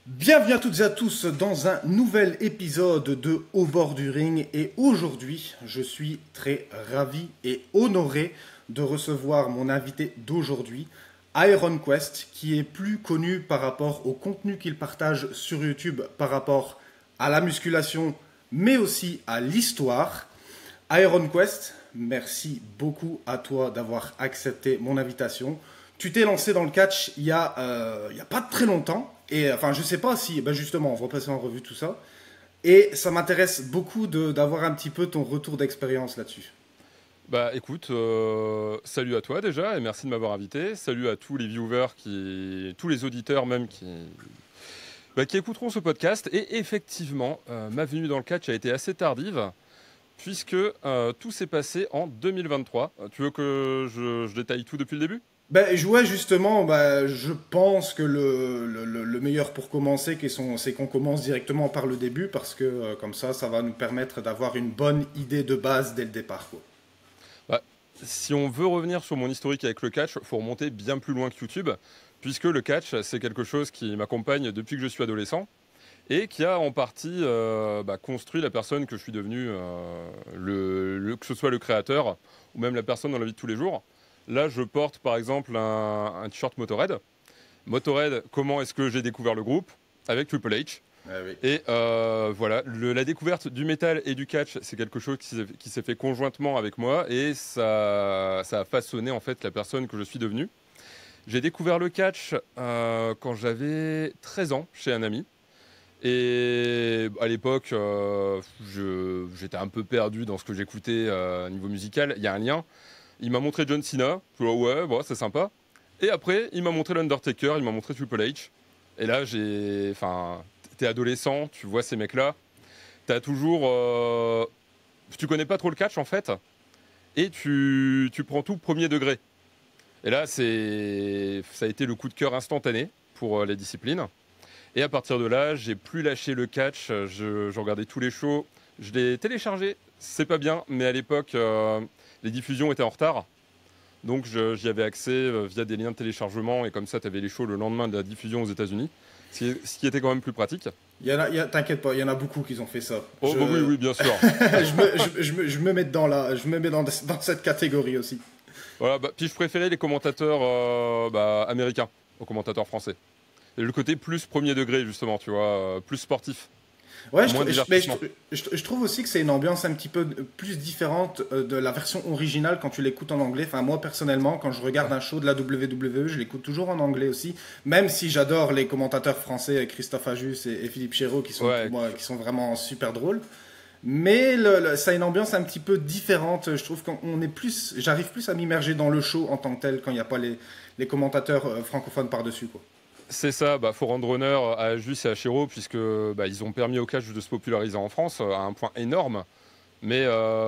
Bienvenue à toutes et à tous dans un nouvel épisode de Au bord du ring et aujourd'hui je suis très ravi et honoré de recevoir mon invité d'aujourd'hui, IronQuest, qui est plus connu par rapport au contenu qu'il partage sur YouTube, par rapport à la musculation mais aussi à l'histoire. IronQuest, merci beaucoup à toi d'avoir accepté mon invitation. Tu t'es lancé dans le catch il y a pas très longtemps. Et enfin, je sais pas si, ben justement, on va passer en revue tout ça. Et ça m'intéresse beaucoup d'avoir un petit peu ton retour d'expérience là-dessus. Bah écoute, salut à toi déjà et merci de m'avoir invité. Salut à tous les viewers, tous les auditeurs même qui écouteront ce podcast. Et effectivement, ma venue dans le catch a été assez tardive puisque tout s'est passé en 2023. Tu veux que je détaille tout depuis le début? Ben, ouais, justement, ben, je pense que le meilleur pour commencer, c'est qu'on commence directement par le début, parce que comme ça va nous permettre d'avoir une bonne idée de base dès le départ, quoi. Bah, si on veut revenir sur mon historique avec le catch, il faut remonter bien plus loin que YouTube, puisque le catch, c'est quelque chose qui m'accompagne depuis que je suis adolescent et qui a en partie construit la personne que je suis devenu, que ce soit le créateur ou même la personne dans la vie de tous les jours. Là, je porte par exemple un t-shirt Motorhead. Motorhead, comment est-ce que j'ai découvert le groupe? Avec Triple H. Ah oui. Et voilà, la découverte du métal et du catch, c'est quelque chose qui s'est fait conjointement avec moi et ça a façonné en fait la personne que je suis devenu. J'ai découvert le catch quand j'avais 13 ans chez un ami. Et à l'époque, j'étais un peu perdu dans ce que j'écoutais niveau musical. Il y a un lien. Il m'a montré John Cena. Je dis, ouais, bon, c'est sympa. Et après, il m'a montré l'Undertaker, il m'a montré Triple H. Et là, t'es adolescent, tu vois ces mecs-là. T'as toujours, tu connais pas trop le catch en fait, et tu prends tout premier degré. Et là, ça a été le coup de cœur instantané pour les disciplines. Et à partir de là, j'ai plus lâché le catch. Je regardais tous les shows. Je l'ai téléchargé. C'est pas bien, mais à l'époque, les diffusions étaient en retard. Donc j'y avais accès via des liens de téléchargement. Et comme ça, tu avais les shows le lendemain de la diffusion aux États-Unis. Ce qui était quand même plus pratique. T'inquiète pas, il y en a beaucoup qui ont fait ça. Oh, bah oui, oui, bien sûr. Je me mets je me mets dans cette catégorie aussi. Voilà, puis je préférais les commentateurs américains aux commentateurs français. Et le côté plus premier degré, justement, tu vois, plus sportif. Ouais, Moins divertissement. je trouve aussi que c'est une ambiance un petit peu plus différente de la version originale quand tu l'écoutes en anglais. Enfin, moi, personnellement, quand je regarde un show de la WWE, je l'écoute toujours en anglais aussi. Même si j'adore les commentateurs français, Christophe Ajus et Philippe Chéreau, qui sont, Ouais, pour moi, qui sont vraiment super drôles. Mais ça a une ambiance un petit peu différente. Je trouve j'arrive plus à m'immerger dans le show en tant que tel quand il n'y a pas les commentateurs francophones par-dessus, quoi. c'est ça, faut rendre honneur à Jus et à Chéreau, puisque ils ont permis au catch de se populariser en France à un point énorme. Mais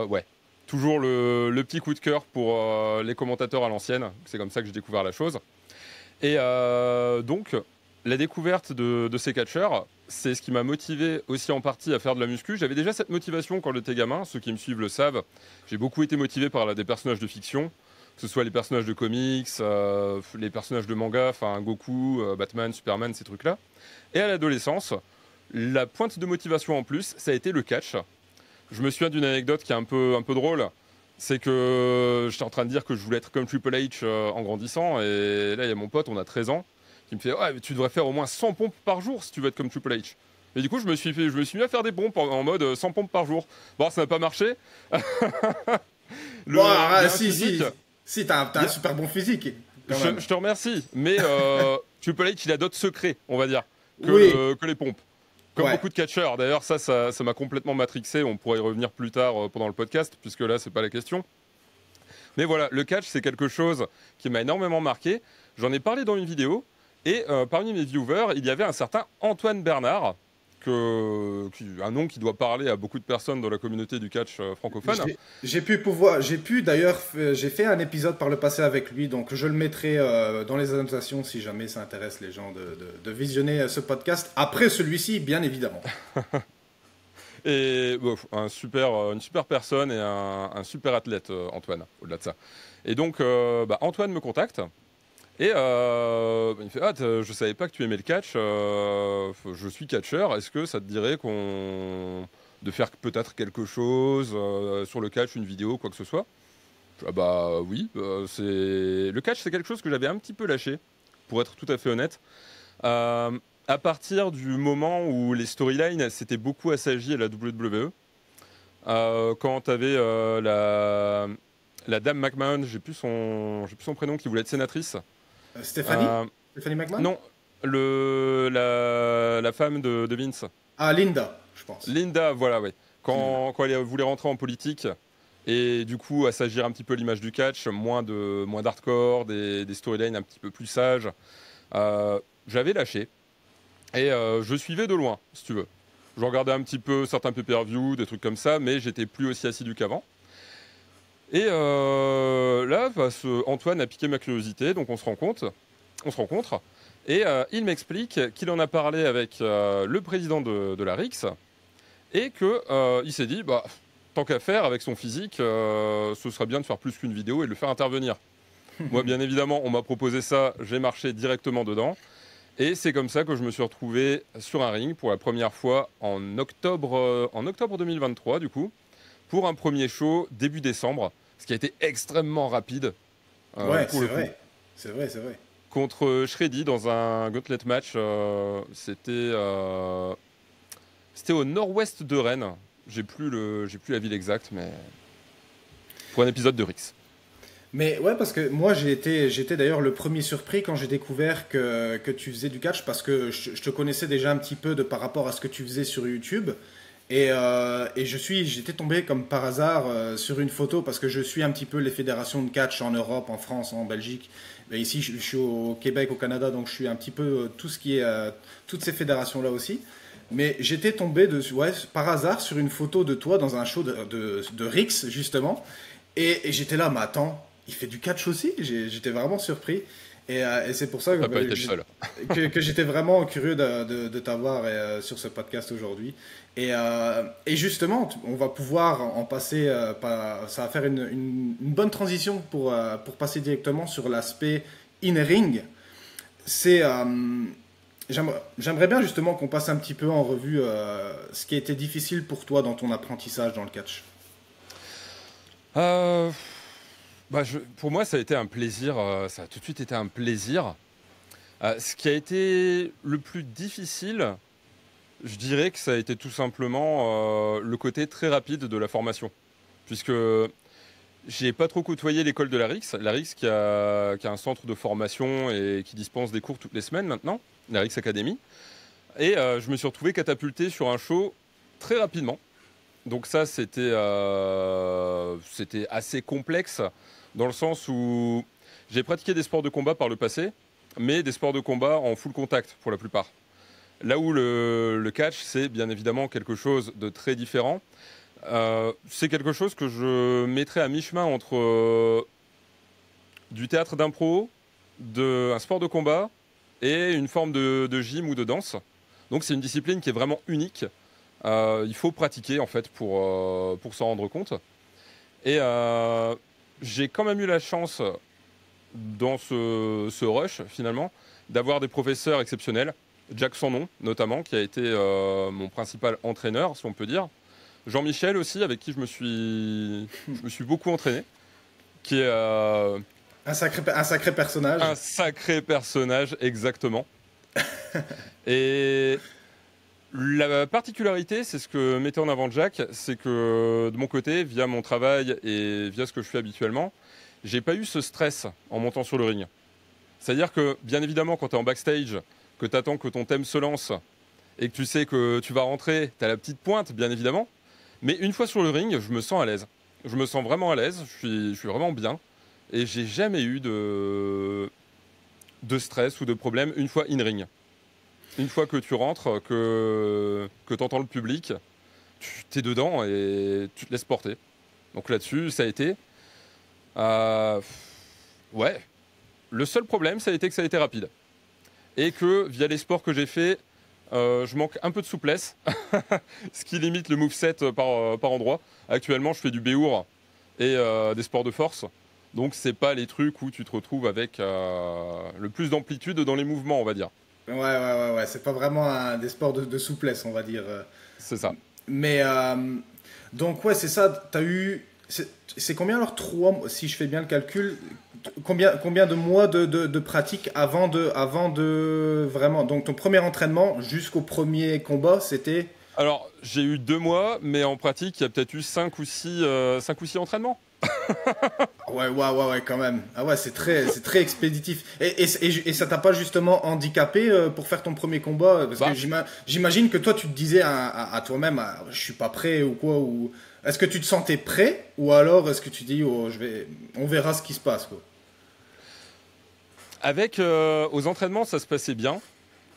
ouais, toujours le petit coup de cœur pour les commentateurs à l'ancienne. C'est comme ça que j'ai découvert la chose. Et donc, la découverte de ces catcheurs, c'est ce qui m'a motivé aussi en partie à faire de la muscu. J'avais déjà cette motivation quand j'étais gamin, ceux qui me suivent le savent. J'ai beaucoup été motivé par des personnages de fiction, que ce soit les personnages de comics, les personnages de manga, enfin Goku, Batman, Superman, ces trucs-là. Et à l'adolescence, la pointe de motivation en plus, ça a été le catch. Je me souviens d'une anecdote qui est un peu drôle. C'est que j'étais en train de dire que je voulais être comme Triple H en grandissant. Et là, il y a mon pote, on a 13 ans, qui me fait ouais, mais tu devrais faire au moins 100 pompes par jour si tu veux être comme Triple H. Et du coup, je me suis mis à faire des pompes en mode 100 pompes par jour. Bon, ça n'a pas marché. Bon, Il y a un si, physique. t'as un super bon physique, quand même. Je te remercie. Mais Triple H, il a d'autres secrets, on va dire, Oui, que les pompes. Comme ouais. beaucoup de catcheurs. D'ailleurs, ça m'a complètement matrixé. On pourrait y revenir plus tard pendant le podcast, puisque là, c'est pas la question. Mais voilà, le catch, c'est quelque chose qui m'a énormément marqué. J'en ai parlé dans une vidéo. Et parmi mes viewers, il y avait un certain Antoine Bernard, un nom qui doit parler à beaucoup de personnes dans la communauté du catch francophone. J'ai fait un épisode par le passé avec lui, donc je le mettrai dans les annotations si jamais ça intéresse les gens de visionner ce podcast. Après celui-ci, bien évidemment. Et bon, une super personne et un super athlète, Antoine, au-delà de ça. Et donc, Antoine me contacte Et il me fait je savais pas que tu aimais le catch, je suis catcheur, est-ce que ça te dirait de faire peut-être quelque chose sur le catch, une vidéo, quoi que ce soit? Ah bah oui, le catch c'est quelque chose que j'avais un petit peu lâché, pour être tout à fait honnête. Euh, à partir du moment où les storylines s'étaient beaucoup assagies à la WWE, quand tu avais la dame McMahon, j'ai plus son prénom, qui voulait être sénatrice. Stéphanie? Euh, Stéphanie McMahon? non, la femme de Vince. Ah, Linda, je pense. Linda, voilà, oui. Linda. Quand elle voulait rentrer en politique et du coup assagir un petit peu l'image du catch, moins d'hardcore, des storylines un petit peu plus sages, j'avais lâché. Et je suivais de loin, si tu veux. Je regardais un petit peu certains pay-per-view, des trucs comme ça, mais j'étais plus aussi assidu qu'avant. Et là, Antoine a piqué ma curiosité, donc on se rencontre, et il m'explique qu'il en a parlé avec le président de la RIX, et qu'il s'est dit, tant qu'à faire, avec son physique, ce serait bien de faire plus qu'une vidéo et de le faire intervenir. Moi, bien évidemment, on m'a proposé ça, j'ai marché directement dedans. Et c'est comme ça que je me suis retrouvé sur un ring pour la première fois en octobre 2023, du coup, pour un premier show début décembre, ce qui a été extrêmement rapide Ouais, pour c'est le coup. vrai. C'est vrai, c'est vrai. Contre Shreddy dans un gauntlet match, c'était au nord-ouest de Rennes. J'ai plus la ville exacte, mais pour un épisode de Rix. Mais ouais, parce que moi j'étais d'ailleurs le premier surpris quand j'ai découvert que tu faisais du catch parce que je te connaissais déjà un petit peu par rapport à ce que tu faisais sur YouTube. Et j'étais tombé comme par hasard sur une photo parce que je suis un petit peu les fédérations de catch en Europe, en France, en Belgique. Mais ici, je suis au Québec, au Canada, donc je suis un petit peu tout ce qui est toutes ces fédérations-là aussi. Mais j'étais tombé par hasard sur une photo de toi dans un show de Rix, justement. Et j'étais là, mais attends, il fait du catch aussi? J'étais vraiment surpris. Et c'est pour ça T'as pas été le seul. que j'étais vraiment curieux de t'avoir sur ce podcast aujourd'hui. Et justement, on va pouvoir en passer, ça va faire une bonne transition pour passer directement sur l'aspect in-ring. C'est, j'aimerais bien justement qu'on passe un petit peu en revue ce qui a été difficile pour toi dans ton apprentissage dans le catch. Euh, pour moi, ça a été un plaisir. Ça a tout de suite été un plaisir. Ce qui a été le plus difficile, je dirais que ça a été tout simplement le côté très rapide de la formation. Puisque j'ai pas trop côtoyé l'école de la RIX qui a un centre de formation et qui dispense des cours toutes les semaines maintenant, la RIX Academy. Et je me suis retrouvé catapulté sur un show très rapidement. Donc ça, c'était assez complexe dans le sens où j'ai pratiqué des sports de combat par le passé, mais des sports de combat en full contact pour la plupart. Là où le catch, c'est bien évidemment quelque chose de très différent. C'est quelque chose que je mettrais à mi-chemin entre du théâtre d'impro, un sport de combat et une forme de gym ou de danse. Donc c'est une discipline qui est vraiment unique. Il faut pratiquer en fait pour s'en rendre compte. Et j'ai quand même eu la chance dans ce rush finalement d'avoir des professeurs exceptionnels. Jack Sandon notamment, qui a été mon principal entraîneur, si on peut dire. Jean-Michel aussi, avec qui je me suis beaucoup entraîné, qui est Un sacré personnage. un sacré personnage, exactement. Et la particularité, c'est ce que mettait en avant Jack, c'est que de mon côté, via mon travail et via ce que je fais habituellement, j'ai pas eu ce stress en montant sur le ring. C'est-à-dire que, bien évidemment, quand tu es en backstage, que tu attends que ton thème se lance et que tu sais que tu vas rentrer, tu as la petite pointe, bien évidemment. Mais une fois sur le ring, je me sens à l'aise. Je me sens vraiment à l'aise, je suis vraiment bien. Et j'ai jamais eu de stress ou de problème une fois in-ring. Une fois que tu rentres, que tu entends le public, tu es dedans et tu te laisses porter. Donc là-dessus, ça a été... ouais. Le seul problème, ça a été que ça a été rapide. Et que, via les sports que j'ai faits, je manque un peu de souplesse, ce qui limite le moveset par endroit. Actuellement, je fais du béour et des sports de force. Donc c'est pas les trucs où tu te retrouves avec le plus d'amplitude dans les mouvements, on va dire. Ouais. C'est pas vraiment des sports de souplesse, on va dire. C'est ça. Mais donc ouais, c'est ça. T'as eu, c'est combien alors 3 mois, si je fais bien le calcul, combien de mois de pratique avant de vraiment. Donc ton premier entraînement jusqu'au premier combat, c'était. Alors j'ai eu 2 mois, mais en pratique, il y a peut-être eu 5 ou 6 entraînements. Ouais, quand même. Ah ouais, c'est très expéditif. Et ça t'a pas justement handicapé pour faire ton premier combat? Parce que Bah, j'imagine que toi, tu te disais à toi-même, je suis pas prêt ou quoi, ou est-ce que tu te sentais prêt, ou alors est-ce que tu dis, oh, on verra ce qui se passe, quoi. avec aux entraînements, ça se passait bien.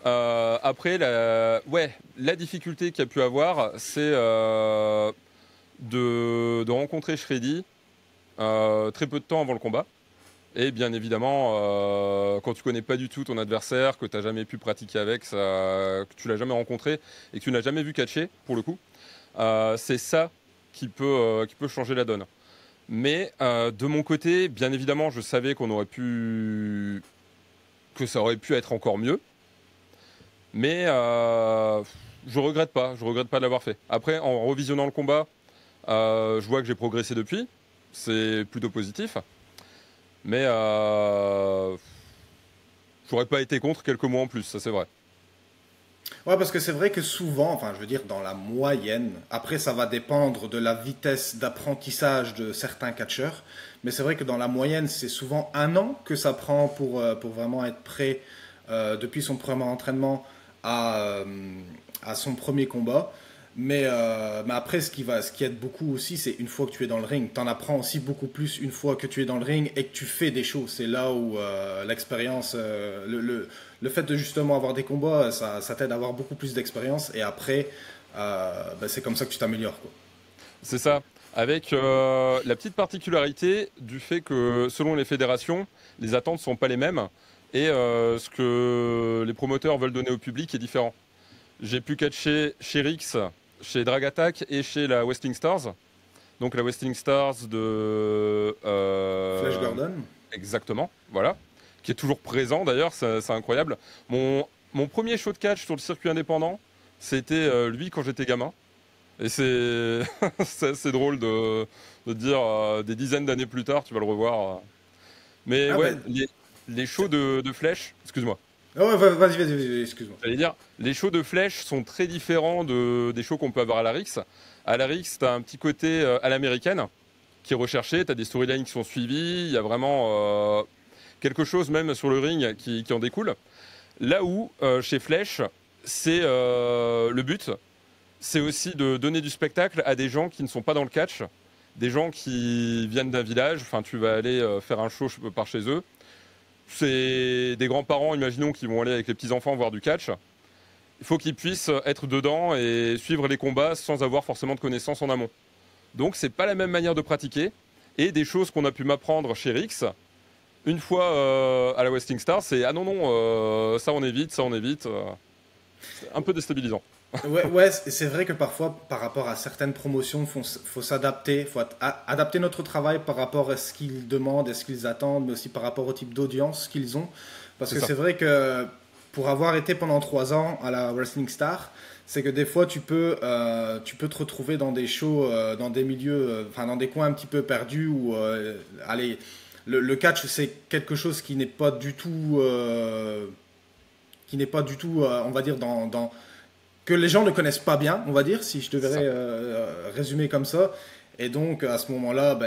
Après, la difficulté qu'il y a pu avoir, c'est de rencontrer Shreddy très peu de temps avant le combat. Et bien évidemment, quand tu connais pas du tout ton adversaire, que tu n'as jamais pu pratiquer avec, que tu l'as jamais rencontré et que tu n'as jamais vu catcher, pour le coup, c'est ça qui peut changer la donne. Mais de mon côté, bien évidemment, je savais que ça aurait pu être encore mieux. Mais je regrette pas de l'avoir fait. Après, en revisionnant le combat, je vois que j'ai progressé depuis. C'est plutôt positif. Mais j'aurais pas été contre quelques mois en plus, ça c'est vrai. Ouais, parce que c'est vrai que souvent, enfin, je veux dire, dans la moyenne, après, ça va dépendre de la vitesse d'apprentissage de certains catcheurs, mais c'est vrai que dans la moyenne, c'est souvent 1 an que ça prend pour vraiment être prêt depuis son premier entraînement à, à son premier combat. Mais après, ce qui aide beaucoup aussi, c'est une fois que tu es dans le ring. Tu en apprends aussi beaucoup plus une fois que tu es dans le ring et que tu fais des shows. C'est là où l'expérience, le fait de justement avoir des combats, ça t'aide à avoir beaucoup plus d'expérience. Et après, c'est comme ça que tu t'améliores, quoi. C'est ça. Avec la petite particularité du fait que selon les fédérations, les attentes ne sont pas les mêmes et ce que les promoteurs veulent donner au public est différent. J'ai pu catcher chez Rix, chez Drag Attack et chez la Wrestling Stars. Donc la Wrestling Stars de... Flash Gordon. Exactement, voilà. Qui est toujours présent d'ailleurs, c'est incroyable. Mon premier show de catch sur le circuit indépendant, c'était lui quand j'étais gamin. Et c'est c'est drôle de dire des dizaines d'années plus tard, tu vas le revoir. Mais Ah ouais, ben, les shows de flèche, excuse-moi. ah ouais, vas-y, excuse-moi. J'allais dire, les shows de flèche sont très différents des shows qu'on peut avoir à la Rix. À la Rix, tu as un petit côté à l'américaine qui est recherché, tu as des storylines qui sont suivies, il y a vraiment quelque chose même sur le ring qui en découle. Là où, chez Flèche, c'est le but, c'est aussi de donner du spectacle à des gens qui ne sont pas dans le catch, des gens qui viennent d'un village, enfin tu vas aller faire un show par chez eux. C'est des grands-parents, imaginons, qui vont aller avec les petits-enfants voir du catch. Il faut qu'ils puissent être dedans et suivre les combats sans avoir forcément de connaissances en amont. Donc c'est pas la même manière de pratiquer. Et des choses qu'on a pu m'apprendre chez Rix, une fois à la Wrestling Star, c'est ah non, non, ça on évite, ça on évite. C'est un peu déstabilisant. Ouais, c'est vrai que parfois, par rapport à certaines promotions, faut s'adapter, faut adapter notre travail par rapport à ce qu'ils demandent, à ce qu'ils attendent, mais aussi par rapport au type d'audience qu'ils ont. Parce C'est que ça. c'est vrai que pour avoir été pendant 3 ans à la Wrestling Star, c'est que des fois tu peux te retrouver dans des shows, dans des milieux, enfin dans des coins un petit peu perdus où, allez, le catch c'est quelque chose qui n'est pas du tout, on va dire, que les gens ne connaissent pas bien, on va dire, si je devrais Ça. résumer comme ça. Et donc, à ce moment-là,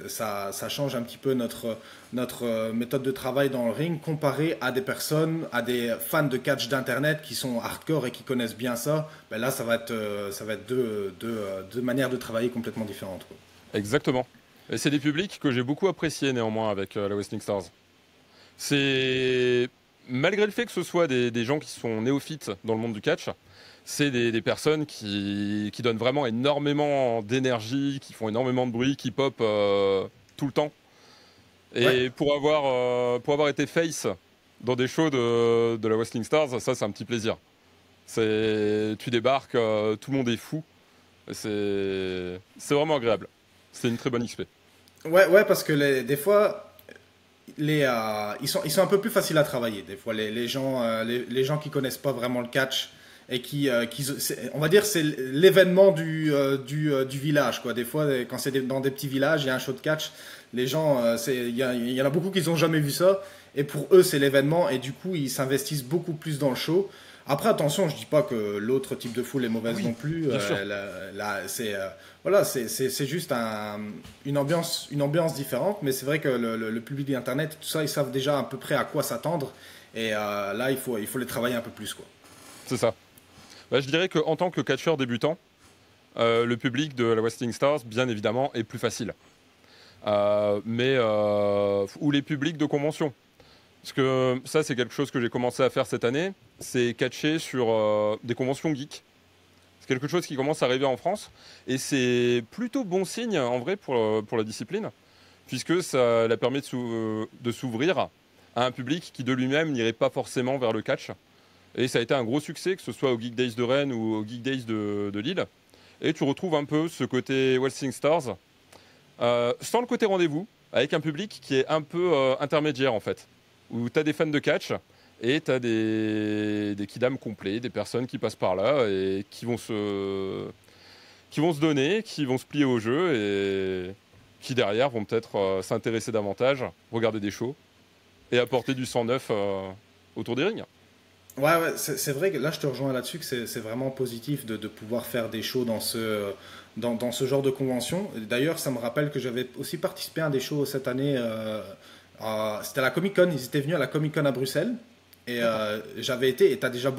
ça change un petit peu notre méthode de travail dans le ring comparé à des personnes, à des fans de catch d'Internet qui sont hardcore et qui connaissent bien ça. Là, ça va être deux manières de travailler complètement différentes, quoi. Exactement. Et c'est des publics que j'ai beaucoup appréciés néanmoins avec la Wrestling Stars. C'est malgré le fait que ce soit des gens qui sont néophytes dans le monde du catch, c'est des personnes qui donnent vraiment énormément d'énergie, qui font énormément de bruit, qui pop tout le temps. Ouais. Et pour avoir été face dans des shows de la Wrestling Stars, ça c'est un petit plaisir. Tu débarques, tout le monde est fou. Et c'est vraiment agréable. C'est une très bonne XP. Ouais, parce que des fois, ils sont un peu plus faciles à travailler. Des fois, les gens qui connaissent pas vraiment le catch et on va dire, c'est l'événement du village, quoi. Des fois, quand c'est dans des petits villages, il y a un show de catch. Les gens, il y en a beaucoup qui n'ont jamais vu ça. Et pour eux, c'est l'événement. Et du coup, ils s'investissent beaucoup plus dans le show. Après, attention, je dis pas que l'autre type de foule est mauvaise Oui, non plus. bien sûr. Voilà, c'est juste une ambiance différente, mais c'est vrai que le public d'Internet, tout ça, ils savent déjà à peu près à quoi s'attendre. Et là, il faut les travailler un peu plus, quoi. C'est ça. Bah, je dirais qu'en tant que catcheur débutant, le public de la Wrestling Stars, bien évidemment, est plus facile. Ou les publics de convention. Parce que ça, c'est quelque chose que j'ai commencé à faire cette année, c'est catcher sur des conventions geeks. C'est quelque chose qui commence à arriver en France, et c'est plutôt bon signe, en vrai, pour la discipline, puisque ça la permet de s'ouvrir à un public qui, de lui-même, n'irait pas forcément vers le catch. Et ça a été un gros succès, que ce soit au Geek Days de Rennes ou au Geek Days de Lille. Et tu retrouves un peu ce côté Wrestling Stars, sans le côté rendez-vous, avec un public qui est un peu intermédiaire en fait, où tu as des fans de catch et tu as des kidams complets, des personnes qui passent par là et qui vont se donner, qui vont se plier au jeu et qui derrière vont peut-être s'intéresser davantage, regarder des shows et apporter du sang neuf autour des rings. Ouais, c'est vrai que là, je te rejoins là-dessus, que c'est vraiment positif de pouvoir faire des shows dans ce genre de convention. D'ailleurs, ça me rappelle que j'avais aussi participé à des shows cette année. C'était à la Comic Con, ils étaient venus à la Comic Con à Bruxelles. Et D'accord. j'avais été, et tu as déjà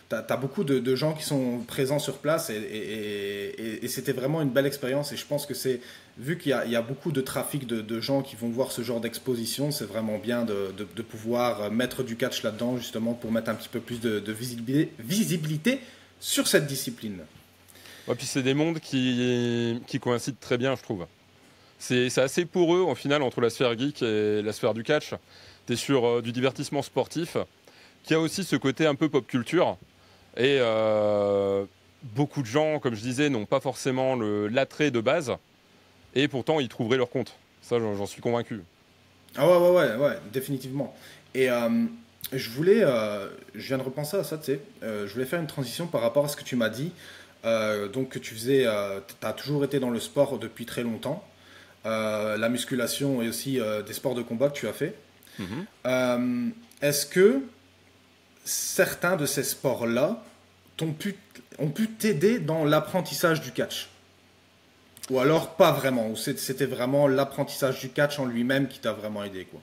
t'as beaucoup de gens qui sont présents sur place, et c'était vraiment une belle expérience. Et je pense que vu il y a beaucoup de trafic de gens qui vont voir ce genre d'exposition, c'est vraiment bien de pouvoir mettre du catch là-dedans, justement, pour mettre un petit peu plus de visibilité sur cette discipline. Ouais, puis c'est des mondes qui coïncident très bien, je trouve. C'est assez poreux, en final, entre la sphère geek et la sphère du catch. Tu es sur du divertissement sportif, qui a aussi ce côté un peu pop culture. Et beaucoup de gens, comme je disais, n'ont pas forcément l'attrait de base. Et pourtant, ils trouveraient leur compte. Ça, j'en suis convaincu. Ah ouais, définitivement. Et je viens de repenser à ça, tu sais, je voulais faire une transition par rapport à ce que tu m'as dit. Donc que t'as toujours été dans le sport depuis très longtemps, la musculation et aussi des sports de combat que tu as fait. Mhm. Est-ce que certains de ces sports-là t'ont pu, ont pu t'aider dans l'apprentissage du catch? Ou alors pas vraiment, ou c'était vraiment l'apprentissage du catch en lui-même qui t'a vraiment aidé, quoi.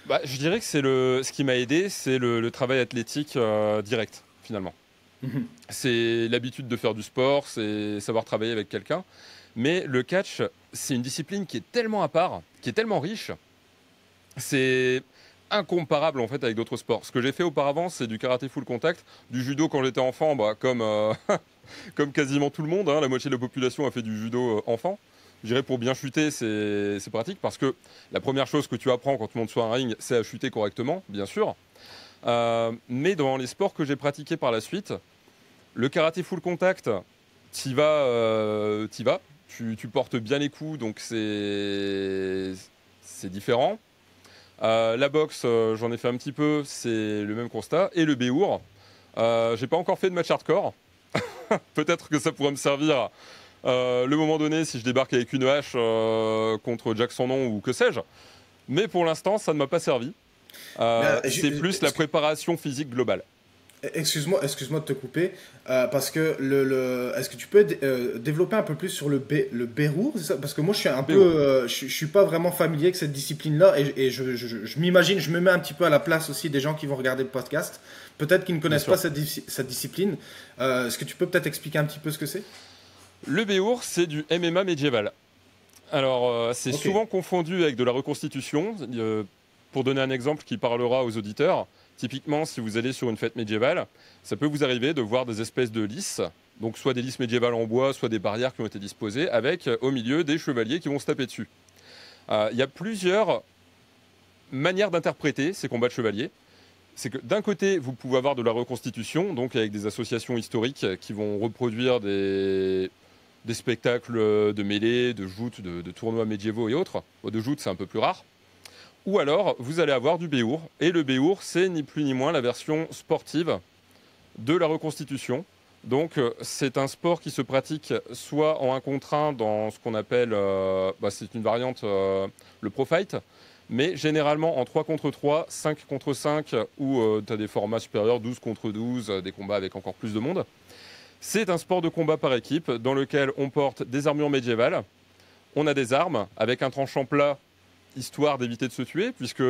Bah, je dirais que ce qui m'a aidé, c'est le travail athlétique direct, finalement. Mhm. C'est l'habitude de faire du sport, c'est savoir travailler avec quelqu'un. Mais le catch, c'est une discipline qui est tellement à part, qui est tellement riche, c'est incomparable en fait avec d'autres sports. Ce que j'ai fait auparavant, c'est du karaté full contact, du judo quand j'étais enfant, bah, comme quasiment tout le monde, hein, la moitié de la population a fait du judo enfant. Je dirais pour bien chuter, c'est pratique parce que la première chose que tu apprends quand tu montes sur un ring, c'est à chuter correctement, bien sûr. Mais dans les sports que j'ai pratiqués par la suite, le karaté full contact, t'y vas, tu portes bien les coups, donc c'est différent. La boxe, j'en ai fait un petit peu, c'est le même constat. Et le béour, j'ai pas encore fait de match hardcore. Peut-être que ça pourrait me servir le moment donné si je débarque avec une hache contre Jack son nom ou que sais-je. Mais pour l'instant, ça ne m'a pas servi. Mais, C'est plus la préparation physique globale. excuse-moi de te couper, parce que est-ce que tu peux développer un peu plus sur le bérour, c'est ça? Parce que moi, je suis un peu, Béour, je suis pas vraiment familier avec cette discipline-là, et je m'imagine, je me mets un petit peu à la place aussi des gens qui vont regarder le podcast, peut-être qu'ils ne bien connaissent pas sûr. cette discipline. Est-ce que tu peux peut-être expliquer un petit peu ce que c'est? Le béour, c'est du MMA médiéval. Alors, c'est Ok. souvent confondu avec de la reconstitution. Pour donner un exemple qui parlera aux auditeurs, typiquement, si vous allez sur une fête médiévale, ça peut vous arriver de voir des espèces de lys, donc soit des lys médiévales en bois, soit des barrières qui ont été disposées, avec au milieu des chevaliers qui vont se taper dessus. Il y a plusieurs manières d'interpréter ces combats de chevaliers. C'est que d'un côté, vous pouvez avoir de la reconstitution, donc avec des associations historiques qui vont reproduire des spectacles de mêlée, de joutes, de tournois médiévaux et autres. De joutes, c'est un peu plus rare. Ou alors, vous allez avoir du béour. Et le béour, c'est ni plus ni moins la version sportive de la reconstitution. Donc, c'est un sport qui se pratique soit en 1 contre 1 dans ce qu'on appelle, c'est une variante, le pro fight, mais généralement en 3 contre 3, 5 contre 5, ou tu as des formats supérieurs, 12 contre 12, des combats avec encore plus de monde. C'est un sport de combat par équipe dans lequel on porte des armures médiévales, on a des armes avec un tranchant plat, histoire d'éviter de se tuer, puisque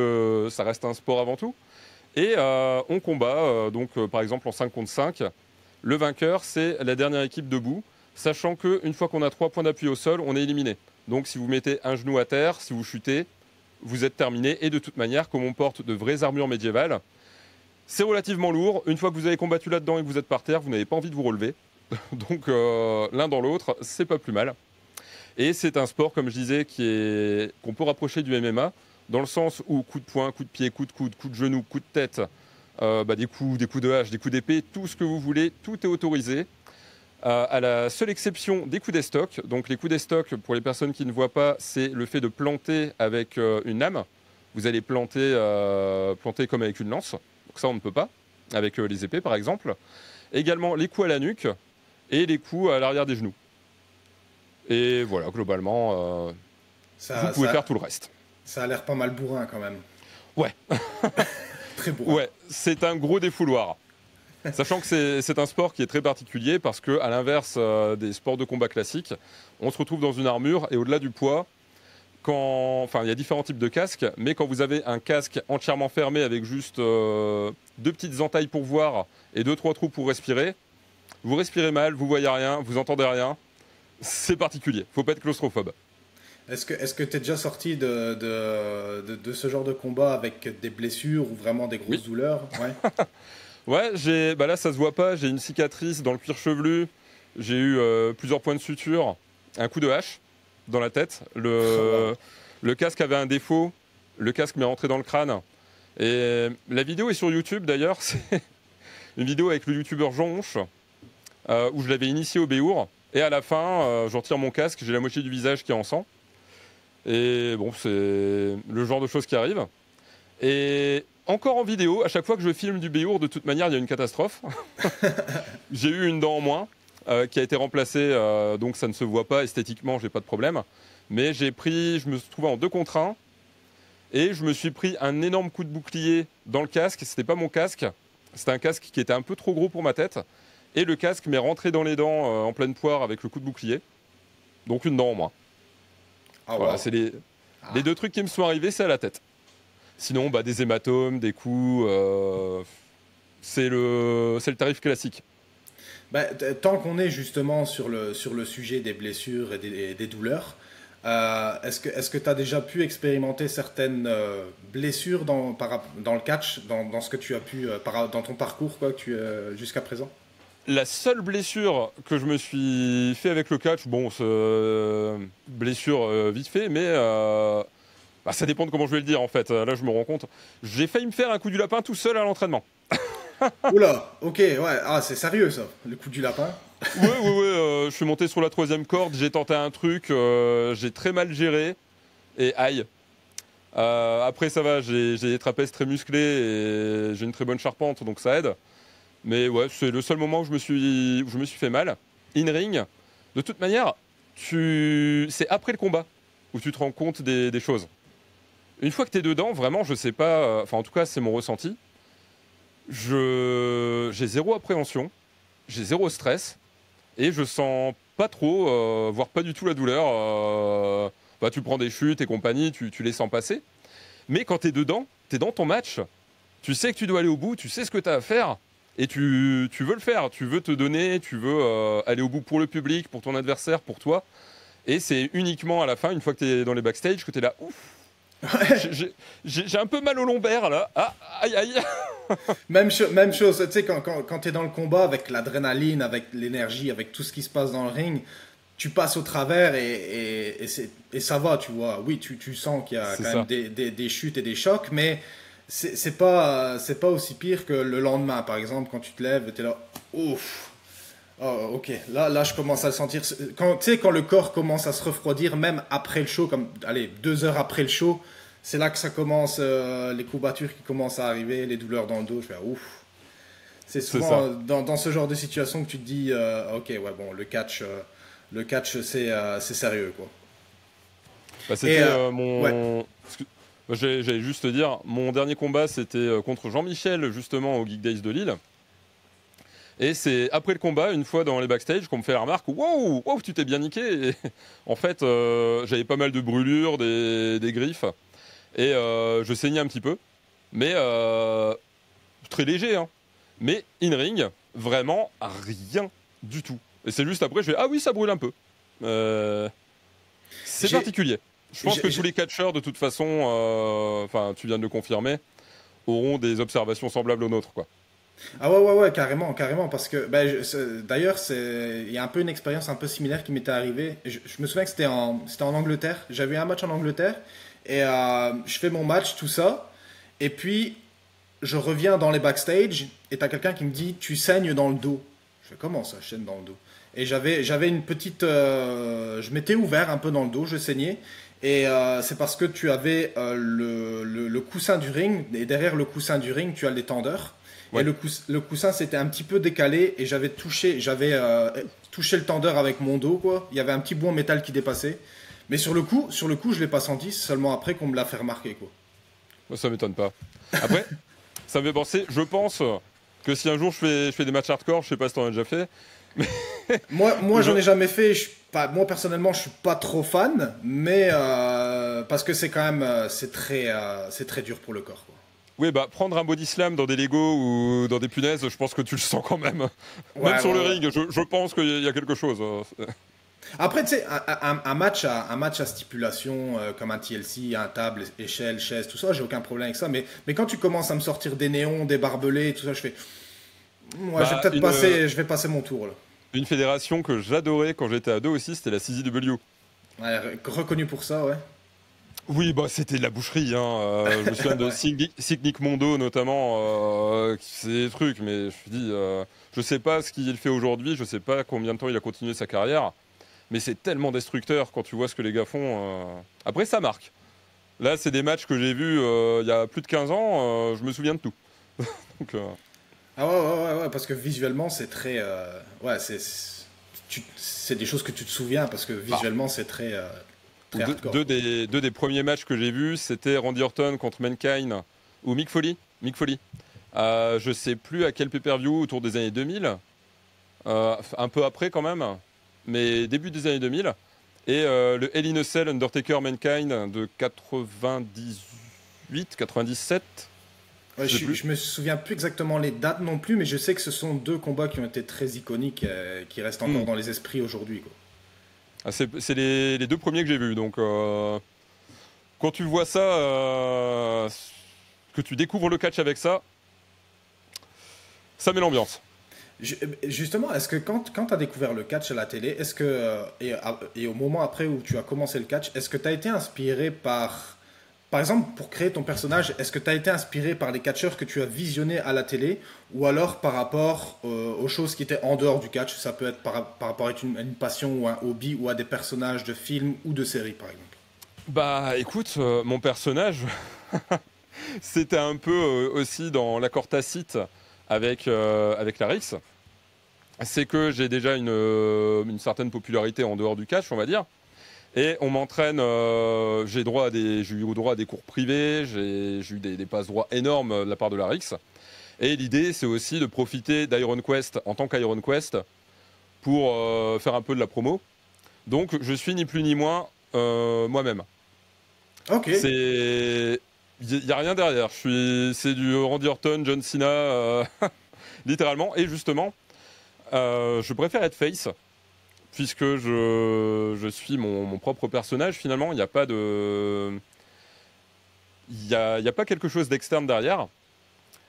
ça reste un sport avant tout. Et on combat, par exemple en 5 contre 5. Le vainqueur, c'est la dernière équipe debout, sachant qu'une fois qu'on a 3 points d'appui au sol, on est éliminé. Donc si vous mettez un genou à terre, si vous chutez, vous êtes terminé. Et de toute manière, comme on porte de vraies armures médiévales, c'est relativement lourd. Une fois que vous avez combattu là-dedans et que vous êtes par terre, vous n'avez pas envie de vous relever. Donc l'un dans l'autre, c'est pas plus mal. Et c'est un sport, comme je disais, qu'on peut rapprocher du MMA, dans le sens où coup de poing, coup de pied, coup de coude, coup de genou, coup de tête, des coups de hache, des coups d'épée, tout ce que vous voulez, tout est autorisé. À la seule exception des coups d'estoc. Donc les coups d'estoc, pour les personnes qui ne voient pas, c'est le fait de planter avec une lame. Vous allez planter comme avec une lance. Donc ça, on ne peut pas, avec les épées par exemple. Également les coups à la nuque et les coups à l'arrière des genoux. Et voilà, globalement, vous pouvez faire tout le reste. Ça a l'air pas mal bourrin quand même. Ouais. Très bourrin. Ouais, c'est un gros défouloir. Sachant que c'est un sport qui est très particulier parce que, à l'inverse des sports de combat classiques, on se retrouve dans une armure et au-delà du poids, il y a différents types de casques, mais quand vous avez un casque entièrement fermé avec juste 2 petites entailles pour voir et 2-3 trous pour respirer, vous respirez mal, vous voyez rien, vous entendez rien. C'est particulier, faut pas être claustrophobe. Est-ce que tu es déjà sorti de ce genre de combat avec des blessures ou vraiment des grosses douleurs? Ouais. Ouais, là ça se voit pas, j'ai une cicatrice dans le cuir chevelu, j'ai eu plusieurs points de suture, un coup de hache dans la tête, le casque avait un défaut, le casque m'est rentré dans le crâne. Et la vidéo est sur YouTube d'ailleurs, c'est une vidéo avec le youtubeur Jean Honche, où je l'avais initié au béour. Et à la fin, je retire mon casque, j'ai la moitié du visage qui est en sang. Et bon, c'est le genre de choses qui arrivent. Et encore en vidéo, à chaque fois que je filme du béour, de toute manière, il y a une catastrophe. J'ai eu une dent en moins qui a été remplacée, donc ça ne se voit pas esthétiquement, j'ai pas de problème. Mais je me suis trouvé en 2 contre 1 et je me suis pris un énorme coup de bouclier dans le casque. C'était pas mon casque, c'était un casque qui était un peu trop gros pour ma tête. Et le casque m'est rentré dans les dents en pleine poire avec le coup de bouclier. Donc une dent en moins. Ah, voilà, wow. c'est les 2 trucs qui me sont arrivés, c'est à la tête. Sinon, des hématomes, des coups, c'est le tarif classique. Tant qu'on est justement sur le sujet des blessures et des douleurs, est-ce que tu as déjà pu expérimenter certaines blessures dans le catch, dans ce que tu as pu, dans ton parcours jusqu'à présent? La seule blessure que je me suis fait avec le catch, blessure vite fait, mais ça dépend de comment je vais le dire en fait. Là, je me rends compte. J'ai failli me faire un coup du lapin tout seul à l'entraînement. Oula, ok, ouais, c'est sérieux ça, le coup du lapin. Ouais, je suis monté sur la 3e corde, j'ai tenté un truc, j'ai très mal géré, et aïe. Après, ça va, j'ai des trapèzes très musclés et j'ai une très bonne charpente, donc ça aide. Mais ouais, c'est le seul moment où je me suis fait mal. In-ring, de toute manière, c'est après le combat où tu te rends compte des choses. Une fois que tu es dedans, vraiment, je sais pas, en tout cas, c'est mon ressenti. J'ai zéro appréhension, j'ai zéro stress et je sens pas trop, voire pas du tout la douleur. Tu prends des chutes et compagnie, tu les sens passer. Mais quand tu es dedans, tu es dans ton match, tu sais que tu dois aller au bout, tu sais ce que tu as à faire. Et tu veux le faire, tu veux te donner, tu veux aller au bout pour le public, pour ton adversaire, pour toi. Et c'est uniquement à la fin, une fois que tu es dans les backstage, que tu es là, ouf, j'ai un peu mal au lombaire là. Ah, aïe, aïe. Même chose, tu sais, quand tu es dans le combat avec l'adrénaline, avec l'énergie, avec tout ce qui se passe dans le ring, tu passes au travers et ça va, tu vois. Oui, tu sens qu'il y a quand même des chutes et des chocs, mais c'est pas aussi pire que le lendemain, par exemple, quand tu te lèves, tu es là, ouf. Oh, ok, là, je commence à le sentir. Quand, tu sais, quand le corps commence à se refroidir, même après le show, comme, allez, 2 heures après le show, c'est là que ça commence, les courbatures qui commencent à arriver, les douleurs dans le dos. Je fais, ouf. C'est C'est souvent ça. dans ce genre de situation que tu te dis, ok, ouais, bon, le catch c'est sérieux, quoi. Bah, Et, c'était ouais, mon. J'allais juste te dire, mon dernier combat, c'était contre Jean-Michel, justement, au Geek Days de Lille. Et c'est après le combat, une fois dans les backstage, qu'on me fait la remarque, wow, wow, tu t'es bien niqué. Et en fait, j'avais pas mal de brûlures, des griffes, et je saignais un petit peu, mais très léger, hein. Mais in-ring, vraiment rien du tout. Et c'est juste après, je fais, ah oui, ça brûle un peu. Euh, c'est j'ai, particulier. Je pense que tous les catcheurs, de toute façon, enfin, tu viens de le confirmer, auront des observations semblables aux nôtres, quoi. Ah ouais, carrément, carrément, parce que d'ailleurs, il y a un peu une expérience un peu similaire qui m'était arrivée. Je me souviens que c'était en Angleterre. J'avais eu un match en Angleterre et je fais mon match, tout ça, et puis je reviens dans les backstage et t'as quelqu'un qui me dit tu saignes dans le dos. Je fais comment ça, je saigne dans le dos? Et j'avais une petite, je m'étais ouvert un peu dans le dos, je saignais. Et c'est parce que tu avais le coussin du ring, et derrière le coussin du ring, tu as les tendeurs. Et Ouais. le coussin s'était un petit peu décalé et j'avais touché le tendeur avec mon dos, quoi. Il y avait un petit bout en métal qui dépassait. Mais sur le coup, je l'ai pas senti, c'est seulement après qu'on me l'a fait remarquer, quoi. Moi, ça m'étonne pas. Après, ça me fait penser, je pense que si un jour je fais des matchs hardcore, je sais pas si t'en as déjà fait, mais Moi, je- j'en ai jamais fait. Moi, personnellement, je suis pas trop fan, mais parce que c'est quand même, c'est très dur pour le corps, quoi. oui, bah prendre un body slam dans des Lego ou dans des punaises, je pense que tu le sens quand même. Même Ouais, sur le ouais, ouais. ring, je pense qu'il y a quelque chose. Après, tu sais, un match à stipulation comme un TLC, un table, échelle, chaise, tout ça, j'ai aucun problème avec ça. Mais quand tu commences à me sortir des néons, des barbelés, tout ça, je fais, ouais, Bah, je vais passer mon tour là. une fédération que j'adorais quand j'étais ado aussi, c'était la CZW. Ouais, reconnu pour ça, ouais. Oui, bah c'était de la boucherie, hein. Je me souviens de Ouais. Cycnic Mondo notamment, qui faisait des trucs, mais je me dis, je sais pas ce qu'il fait aujourd'hui, je sais pas combien de temps il a continué sa carrière, mais c'est tellement destructeur quand tu vois ce que les gars font. Après, ça marque. Là, c'est des matchs que j'ai vus il y a plus de 15 ans, je me souviens de tout. Donc, Ah ouais, parce que visuellement, c'est très, ouais, c'est des choses que tu te souviens parce que bah, visuellement, c'est très hardcore, quoi. deux des premiers matchs que j'ai vus, c'était Randy Orton contre Mankind ou Mick Foley. Mick Foley. Je sais plus à quel pay-per-view autour des années 2000. Un peu après quand même, mais début des années 2000. Et le Hell in a Cell Undertaker Mankind de 98, 97, Ouais, je sais plus. je me souviens plus exactement les dates non plus, mais je sais que ce sont deux combats qui ont été très iconiques, qui restent encore Hmm. dans les esprits aujourd'hui, quoi. Ah, c'est les deux premiers que j'ai vus. Donc quand tu vois ça, que tu découvres le catch avec ça, ça met l'ambiance. Justement, est-ce que quand tu as découvert le catch à la télé, est-ce que, et au moment après où tu as commencé le catch, est-ce que tu as été inspiré par exemple, pour créer ton personnage, est-ce que tu as été inspiré par les catcheurs que tu as visionnés à la télé ou alors par rapport aux choses qui étaient en dehors du catch? Ça peut être par rapport à une passion ou un hobby ou à des personnages de films ou de séries, par exemple. Bah écoute, mon personnage, c'était un peu aussi dans l'accord tacite avec Larix. C'est que j'ai déjà une certaine popularité en dehors du catch, on va dire. Et on m'entraîne, j'ai eu droit à des cours privés, j'ai eu des passes droits énormes de la part de Larix. Et l'idée, c'est aussi de profiter d'Iron Quest en tant qu'Iron Quest pour faire un peu de la promo. Donc, je suis ni plus ni moins moi-même. Ok. C'est, il y a rien derrière. C'est du Randy Orton, John Cena, littéralement. Et justement, je préfère être face puisque je suis mon propre personnage. Finalement, il n'y a pas de, il y a pas quelque chose d'externe derrière.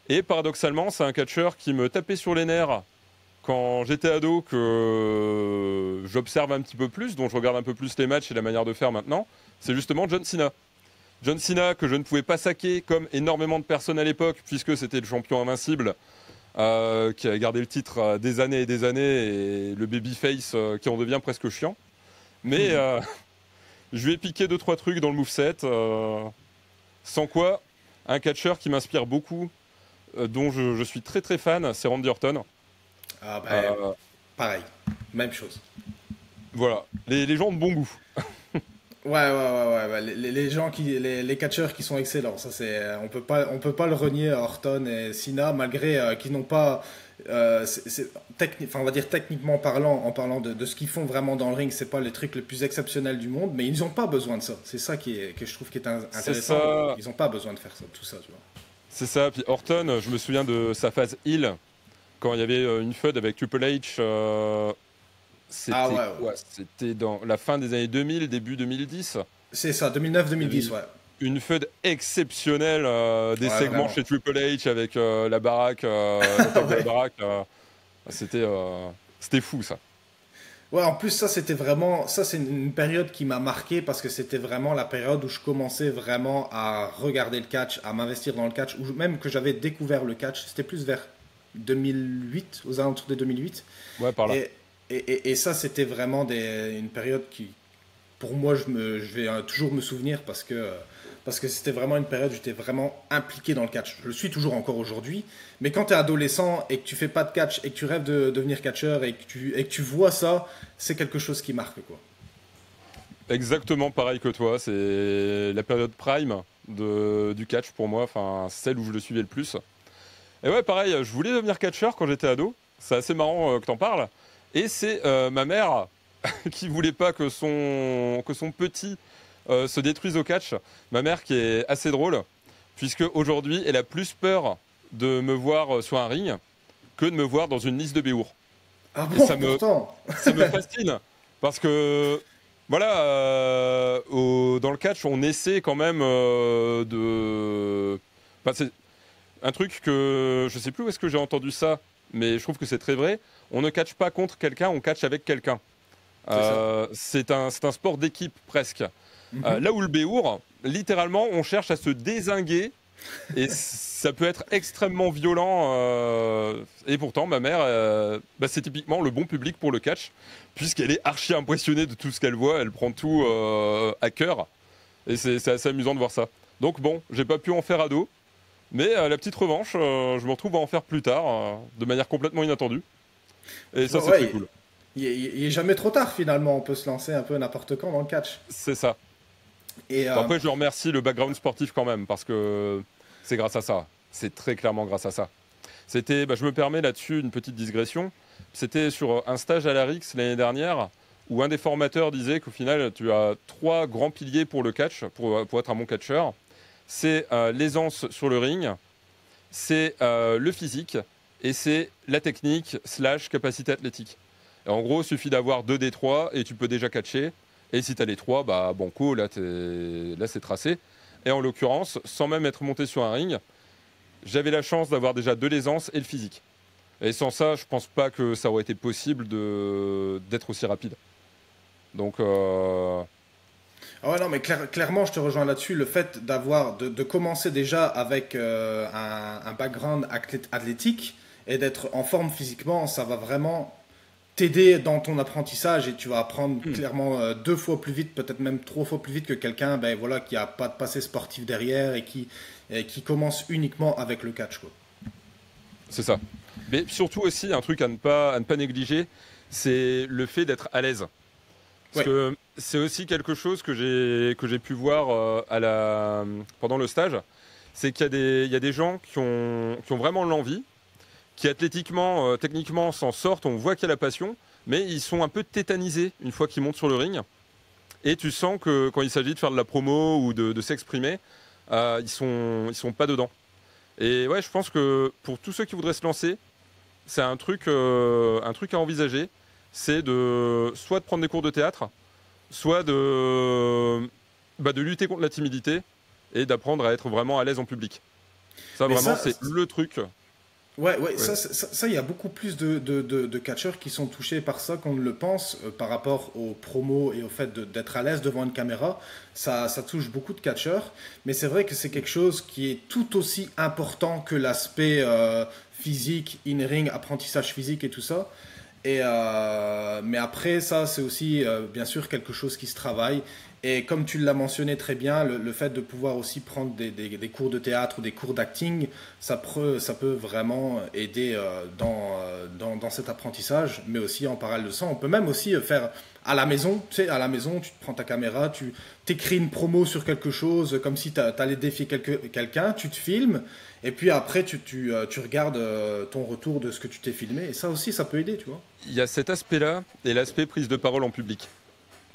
Et paradoxalement, c'est un catcheur qui me tapait sur les nerfs quand j'étais ado, que j'observe un petit peu plus, dont je regarde un peu plus les matchs et la manière de faire maintenant. C'est justement John Cena. John Cena, que je ne pouvais pas saquer comme énormément de personnes à l'époque, puisque c'était le champion invincible, qui a gardé le titre des années et des années, et le babyface qui en devient presque chiant. Mais je lui ai piqué 2-3 trucs dans le moveset, sans quoi, un catcheur qui m'inspire beaucoup, dont je suis très très fan, c'est Randy Orton. Ah bah, Euh, pareil, même chose. voilà, les gens de bon goût. Ouais. Les gens les catcheurs qui sont excellents, ça c'est, on peut pas le renier à Orton et Cena malgré qu'ils n'ont pas, enfin on va dire techniquement parlant, en parlant de ce qu'ils font vraiment dans le ring, c'est pas les trucs les plus exceptionnels du monde, mais ils n'ont pas besoin de ça. C'est ça que je trouve qui est C'est intéressant. ça, Ils n'ont pas besoin de faire ça, tout ça, tu vois. c'est ça. Puis Orton, je me souviens de sa phase heel, quand il y avait une feud avec Triple H. Ah C'était ouais. quoi? C'était dans la fin des années 2000, début 2010. C'est ça, Il y avait 2009-2010, ouais. une feud exceptionnelle, des Ouais, segments vraiment. chez Triple H avec la baraque, l'attaque de la Ouais. baraque. C'était c'était fou ça. Ouais, en plus, ça, c'était vraiment. Ça, c'est une période qui m'a marqué parce que c'était vraiment la période où je commençais vraiment à regarder le catch, à m'investir dans le catch, ou même que j'avais découvert le catch. C'était plus vers 2008, aux alentours de 2008. Ouais, par là. Et, et ça, c'était vraiment une période qui, pour moi, je vais toujours me souvenir parce que c'était vraiment une période où j'étais vraiment impliqué dans le catch. Je le suis toujours encore aujourd'hui, mais quand tu es adolescent et que tu fais pas de catch et que tu rêves de devenir catcheur et que tu vois ça, c'est quelque chose qui marque, quoi. Exactement pareil que toi. C'est la période prime du catch pour moi, enfin celle où je le suivais le plus. Et ouais, pareil, je voulais devenir catcheur quand j'étais ado. C'est assez marrant que t'en parles. Et c'est ma mère qui voulait pas que son petit se détruise au catch. Ma mère qui est assez drôle, puisque aujourd'hui, elle a plus peur de me voir sur un ring que de me voir dans une liste de Béour. Ah Et bon, pourtant. ça me fascine, parce que, voilà, dans le catch, on essaie quand même de... Enfin, c'est un truc que je sais plus où est-ce que j'ai entendu ça, mais je trouve que c'est très vrai. On ne catch pas contre quelqu'un, on catch avec quelqu'un. C'est ça. C'est un sport d'équipe presque. Mhm. Là où le Béour, littéralement, on cherche à se dézinguer et ça peut être extrêmement violent. Et pourtant, ma mère, bah, c'est typiquement le bon public pour le catch, puisqu'elle est archi impressionnée de tout ce qu'elle voit. Elle prend tout à cœur. Et c'est assez amusant de voir ça. Donc bon, j'ai pas pu en faire ado, mais la petite revanche, je me retrouve à en faire plus tard, de manière complètement inattendue. Et ça, Ouais, c'est très ouais, cool. il est jamais trop tard finalement. On peut se lancer un peu n'importe quand dans le catch. C'est ça. Et Bon, après, je remercie le background sportif quand même, parce que c'est grâce à ça. C'est très clairement grâce à ça. C'était, bah, je me permets là-dessus une petite digression. C'était sur un stage à la RIX l'année dernière, où un des formateurs disait qu'au final, tu as trois grands piliers pour le catch, pour être un bon catcheur. C'est l'aisance sur le ring, c'est le physique, et c'est la technique slash capacité athlétique. Et en gros, il suffit d'avoir deux des trois et tu peux déjà catcher. Et si tu as les trois, bah banco, là c'est tracé. Et en l'occurrence, sans même être monté sur un ring, j'avais la chance d'avoir déjà de l'aisance et le physique. Et sans ça, je pense pas que ça aurait été possible d'être aussi rapide. Donc, ah ouais, non, mais clairement, je te rejoins là-dessus. Le fait de commencer déjà avec un background athlétique et d'être en forme physiquement, ça va vraiment t'aider dans ton apprentissage et tu vas apprendre hmm, clairement deux fois plus vite, peut-être même trois fois plus vite que quelqu'un, ben voilà, qui a pas de passé sportif derrière et qui commence uniquement avec le catch, quoi. c'est ça. Mais surtout aussi, un truc à ne pas négliger, c'est le fait d'être à l'aise. Parce Ouais. que c'est aussi quelque chose que j'ai pu voir pendant le stage, c'est il y a des gens qui ont vraiment l'envie, qui athlétiquement, techniquement s'en sortent, on voit qu'il y a la passion, mais ils sont un peu tétanisés une fois qu'ils montent sur le ring. Et tu sens que quand il s'agit de faire de la promo ou de s'exprimer, ils sont pas dedans. Et ouais, je pense que pour tous ceux qui voudraient se lancer, c'est un truc à envisager, c'est de soit de prendre des cours de théâtre, soit de lutter contre la timidité et d'apprendre à être vraiment à l'aise en public. Ça, Mais vraiment, ça, c'est le truc. ouais, Ouais. il y a beaucoup plus de catcheurs qui sont touchés par ça qu'on ne le pense par rapport aux promos et au fait d'être à l'aise devant une caméra. Ça touche beaucoup de catcheurs, mais c'est vrai que c'est quelque chose qui est tout aussi important que l'aspect physique, in-ring, apprentissage physique et tout ça. Mais après, ça, c'est aussi bien sûr quelque chose qui se travaille. Et comme tu l'as mentionné très bien, le fait de pouvoir aussi prendre des cours de théâtre ou des cours d'acting, ça peut vraiment aider dans cet apprentissage. Mais aussi en parallèle de ça, on peut même aussi faire à la maison. Tu sais, à la maison, tu te prends ta caméra, tu t'écris une promo sur quelque chose, comme si tu allais défier quelqu'un, tu te filmes. Et puis après, tu regardes ton retour de ce que tu t'es filmé. Et ça aussi, ça peut aider, tu vois. Il y a cet aspect-là et l'aspect prise de parole en public.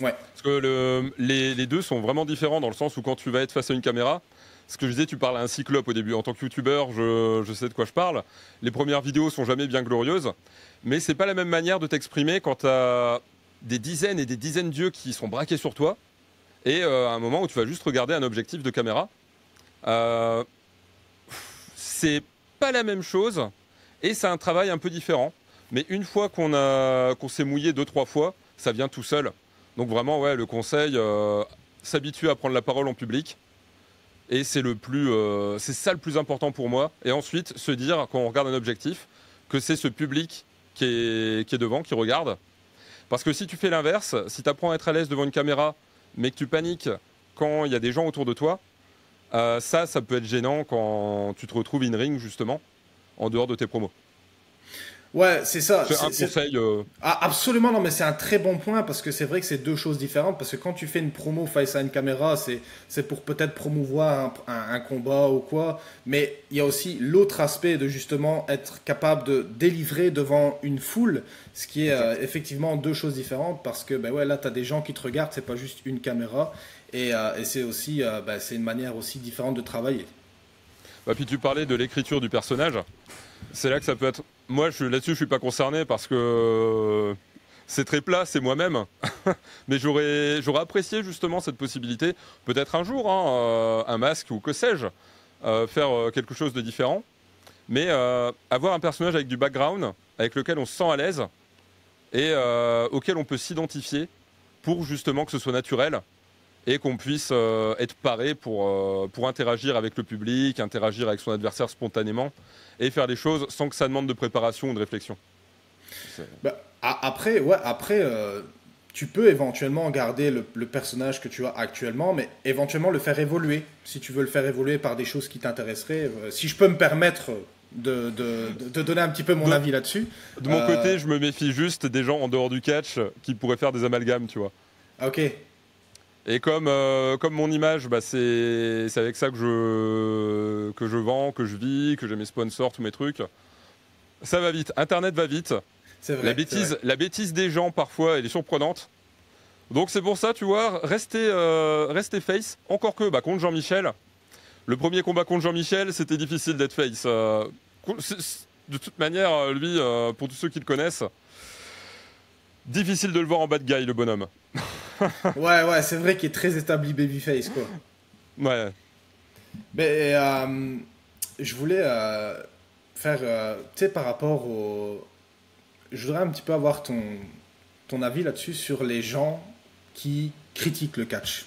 Ouais. Parce que les deux sont vraiment différents dans le sens où quand tu vas être face à une caméra, ce que je disais, tu parles à un cyclope au début. En tant que youtubeur, je sais de quoi je parle. Les premières vidéos sont jamais bien glorieuses, mais c'est pas la même manière de t'exprimer quand tu as des dizaines et des dizaines d'yeux qui sont braqués sur toi et à un moment où tu vas juste regarder un objectif de caméra. C'est pas la même chose et c'est un travail un peu différent. Mais une fois qu'on s'est mouillé 2-3 fois, ça vient tout seul. Donc vraiment, ouais, le conseil, s'habituer à prendre la parole en public. Et c'est ça le plus important pour moi. Et ensuite, se dire, quand on regarde un objectif, que c'est ce public qui est devant, qui regarde. Parce que si tu fais l'inverse, si tu apprends à être à l'aise devant une caméra, mais que tu paniques quand il y a des gens autour de toi, ça peut être gênant quand tu te retrouves in-ring, justement, en dehors de tes promos. Ouais, c'est ça. C'est un conseil. Ah, absolument, non, mais c'est un très bon point parce que c'est vrai que c'est deux choses différentes. Parce que quand tu fais une promo face à une caméra, c'est pour peut-être promouvoir un combat ou quoi. Mais il y a aussi l'autre aspect de justement être capable de délivrer devant une foule, ce qui est effectivement deux choses différentes parce que ben ouais, là, tu as des gens qui te regardent, c'est pas juste une caméra. Et c'est aussi c'est une manière aussi différente de travailler. Bah, puis tu parlais de l'écriture du personnage. C'est là que ça peut être. Moi, là-dessus, je suis pas concerné parce que c'est très plat, c'est moi-même. Mais j'aurais apprécié justement cette possibilité. Peut-être un jour, un masque ou que sais-je, faire quelque chose de différent. Mais avoir un personnage avec du background, avec lequel on se sent à l'aise et auquel on peut s'identifier pour justement que ce soit naturel et qu'on puisse être paré pour interagir avec le public, interagir avec son adversaire spontanément et faire les choses sans que ça demande de préparation ou de réflexion. Après, tu peux éventuellement garder le personnage que tu as actuellement, mais éventuellement le faire évoluer. Si tu veux le faire évoluer par des choses qui t'intéresseraient, si je peux me permettre de donner un petit peu mon avis là-dessus. De mon côté, je me méfie juste des gens en dehors du catch qui pourraient faire des amalgames, tu vois. Ok. Et comme mon image, c'est avec ça que je vends, que je vis, que j'ai mes sponsors, tous mes trucs. Ça va vite. Internet va vite. C'est vrai. La bêtise des gens, parfois, elle est surprenante. Donc c'est pour ça, tu vois, rester face. Encore que, contre Jean-Michel, le premier combat contre Jean-Michel, c'était difficile d'être face. De toute manière, lui, pour tous ceux qui le connaissent, difficile de le voir en bad guy, le bonhomme. ouais, c'est vrai qu'il est très établi babyface, quoi. Ouais. Mais je voulais faire, tu sais, par rapport au... Je voudrais un petit peu avoir ton avis là-dessus sur les gens qui critiquent le catch.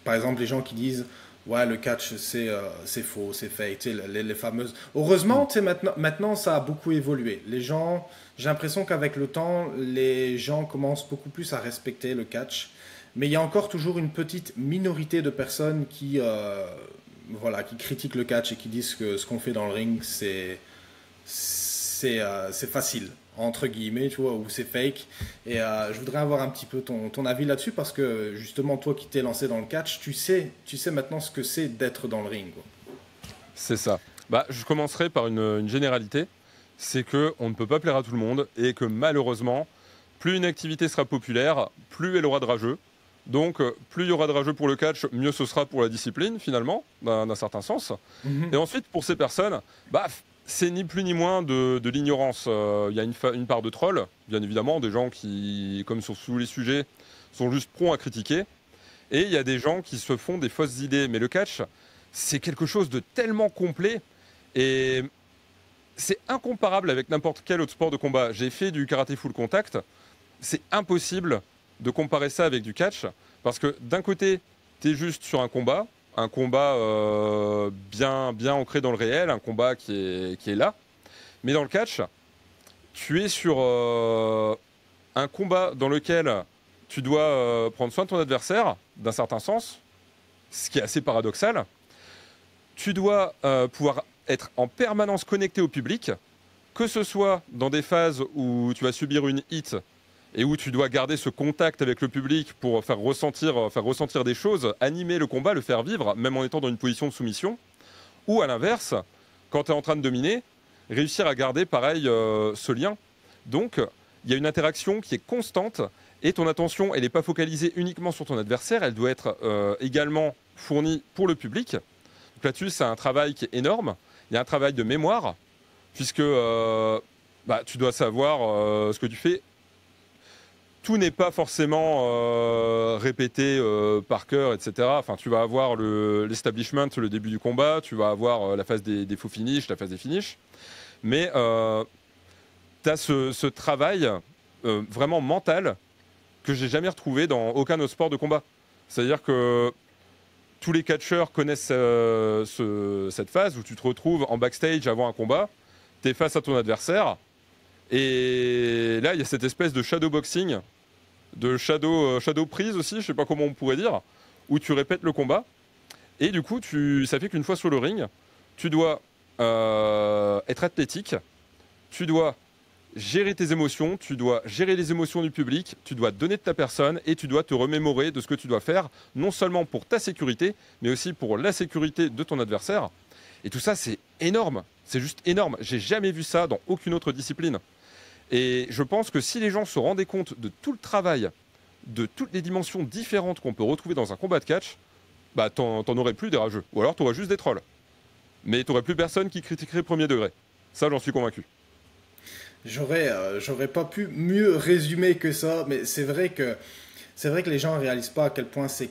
Par exemple, les gens qui disent, ouais, le catch, c'est faux, c'est fake, tu sais, les fameuses... Heureusement, tu sais, maintenant, ça a beaucoup évolué. Les gens... J'ai l'impression qu'avec le temps, les gens commencent beaucoup plus à respecter le catch. Mais il y a encore toujours une petite minorité de personnes qui critiquent le catch et qui disent que ce qu'on fait dans le ring, c'est facile, entre guillemets, tu vois, ou c'est fake. Et je voudrais avoir un petit peu ton avis là-dessus parce que justement, toi qui t'es lancé dans le catch, tu sais maintenant ce que c'est d'être dans le ring, quoi. C'est ça. Je commencerai par une généralité. C'est qu'on ne peut pas plaire à tout le monde et que malheureusement, plus une activité sera populaire, plus elle aura de rageux. Donc, plus il y aura de rageux pour le catch, mieux ce sera pour la discipline, finalement, d'un certain sens. Mm-hmm. Et ensuite, pour ces personnes, c'est ni plus ni moins de l'ignorance. Il y a une part de troll, bien évidemment, des gens qui, comme sur tous les sujets, sont juste prompts à critiquer. Et il y a des gens qui se font des fausses idées. Mais le catch, c'est quelque chose de tellement complet et c'est incomparable avec n'importe quel autre sport de combat. J'ai fait du karaté full contact. C'est impossible de comparer ça avec du catch parce que d'un côté, tu es juste sur un combat bien ancré dans le réel, un combat qui est là. Mais dans le catch, tu es sur un combat dans lequel tu dois prendre soin de ton adversaire, d'un certain sens, ce qui est assez paradoxal. Tu dois pouvoir être en permanence connecté au public, que ce soit dans des phases où tu vas subir une hit et où tu dois garder ce contact avec le public pour faire ressentir des choses, animer le combat, le faire vivre, même en étant dans une position de soumission, ou à l'inverse, quand tu es en train de dominer, réussir à garder pareil ce lien. Donc, il y a une interaction qui est constante et ton attention, elle n'est pas focalisée uniquement sur ton adversaire, elle doit être également fournie pour le public. Donc là-dessus, c'est un travail qui est énorme. Il y a un travail de mémoire, puisque tu dois savoir ce que tu fais. Tout n'est pas forcément répété par cœur, etc. Enfin, tu vas avoir l'establishment, le début du combat, tu vas avoir la phase des faux finishes, la phase des finishes. Mais tu as ce travail vraiment mental que j'ai jamais retrouvé dans aucun autre sport de combat. C'est-à-dire que tous les catcheurs connaissent cette phase où tu te retrouves en backstage avant un combat, tu es face à ton adversaire, et là, il y a cette espèce de shadowboxing, de shadow prise aussi, je sais pas comment on pourrait dire, où tu répètes le combat, et du coup, ça fait qu'une fois sur le ring, tu dois être athlétique, tu dois gérer tes émotions, tu dois gérer les émotions du public, tu dois donner de ta personne et tu dois te remémorer de ce que tu dois faire, non seulement pour ta sécurité, mais aussi pour la sécurité de ton adversaire. Et tout ça, c'est énorme, c'est juste énorme. J'ai jamais vu ça dans aucune autre discipline. Et je pense que si les gens se rendaient compte de tout le travail, de toutes les dimensions différentes qu'on peut retrouver dans un combat de catch, bah t'en aurais plus des rageux. Ou alors t'aurais juste des trolls. Mais t'aurais plus personne qui critiquerait premier degré. Ça, j'en suis convaincu. J'aurais pas pu mieux résumer que ça, mais c'est vrai que les gens ne réalisent pas à quel point c'est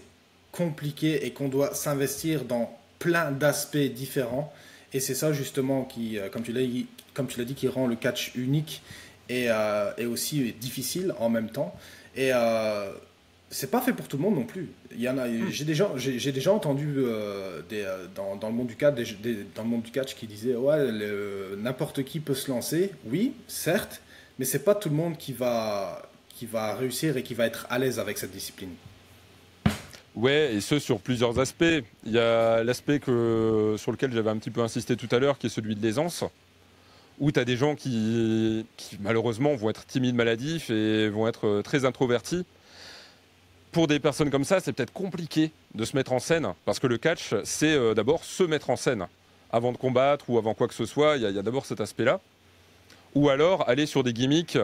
compliqué et qu'on doit s'investir dans plein d'aspects différents. Et c'est ça justement qui, comme tu l'as dit, qui rend le catch unique et aussi difficile en même temps. Et c'est pas fait pour tout le monde non plus. J'ai déjà entendu dans le monde du catch, dans le monde du catch qui disaient ouais, n'importe qui peut se lancer. Oui, certes, mais c'est pas tout le monde qui va réussir et qui va être à l'aise avec cette discipline. Ouais, et ce sur plusieurs aspects. Il y a l'aspect sur lequel j'avais un petit peu insisté tout à l'heure, qui est celui de l'aisance, où tu as des gens qui malheureusement vont être timides, maladifs et vont être très introvertis. Pour des personnes comme ça, c'est peut-être compliqué de se mettre en scène, parce que le catch, c'est d'abord se mettre en scène. Avant de combattre ou avant quoi que ce soit, il y a d'abord cet aspect-là. Ou alors aller sur des gimmicks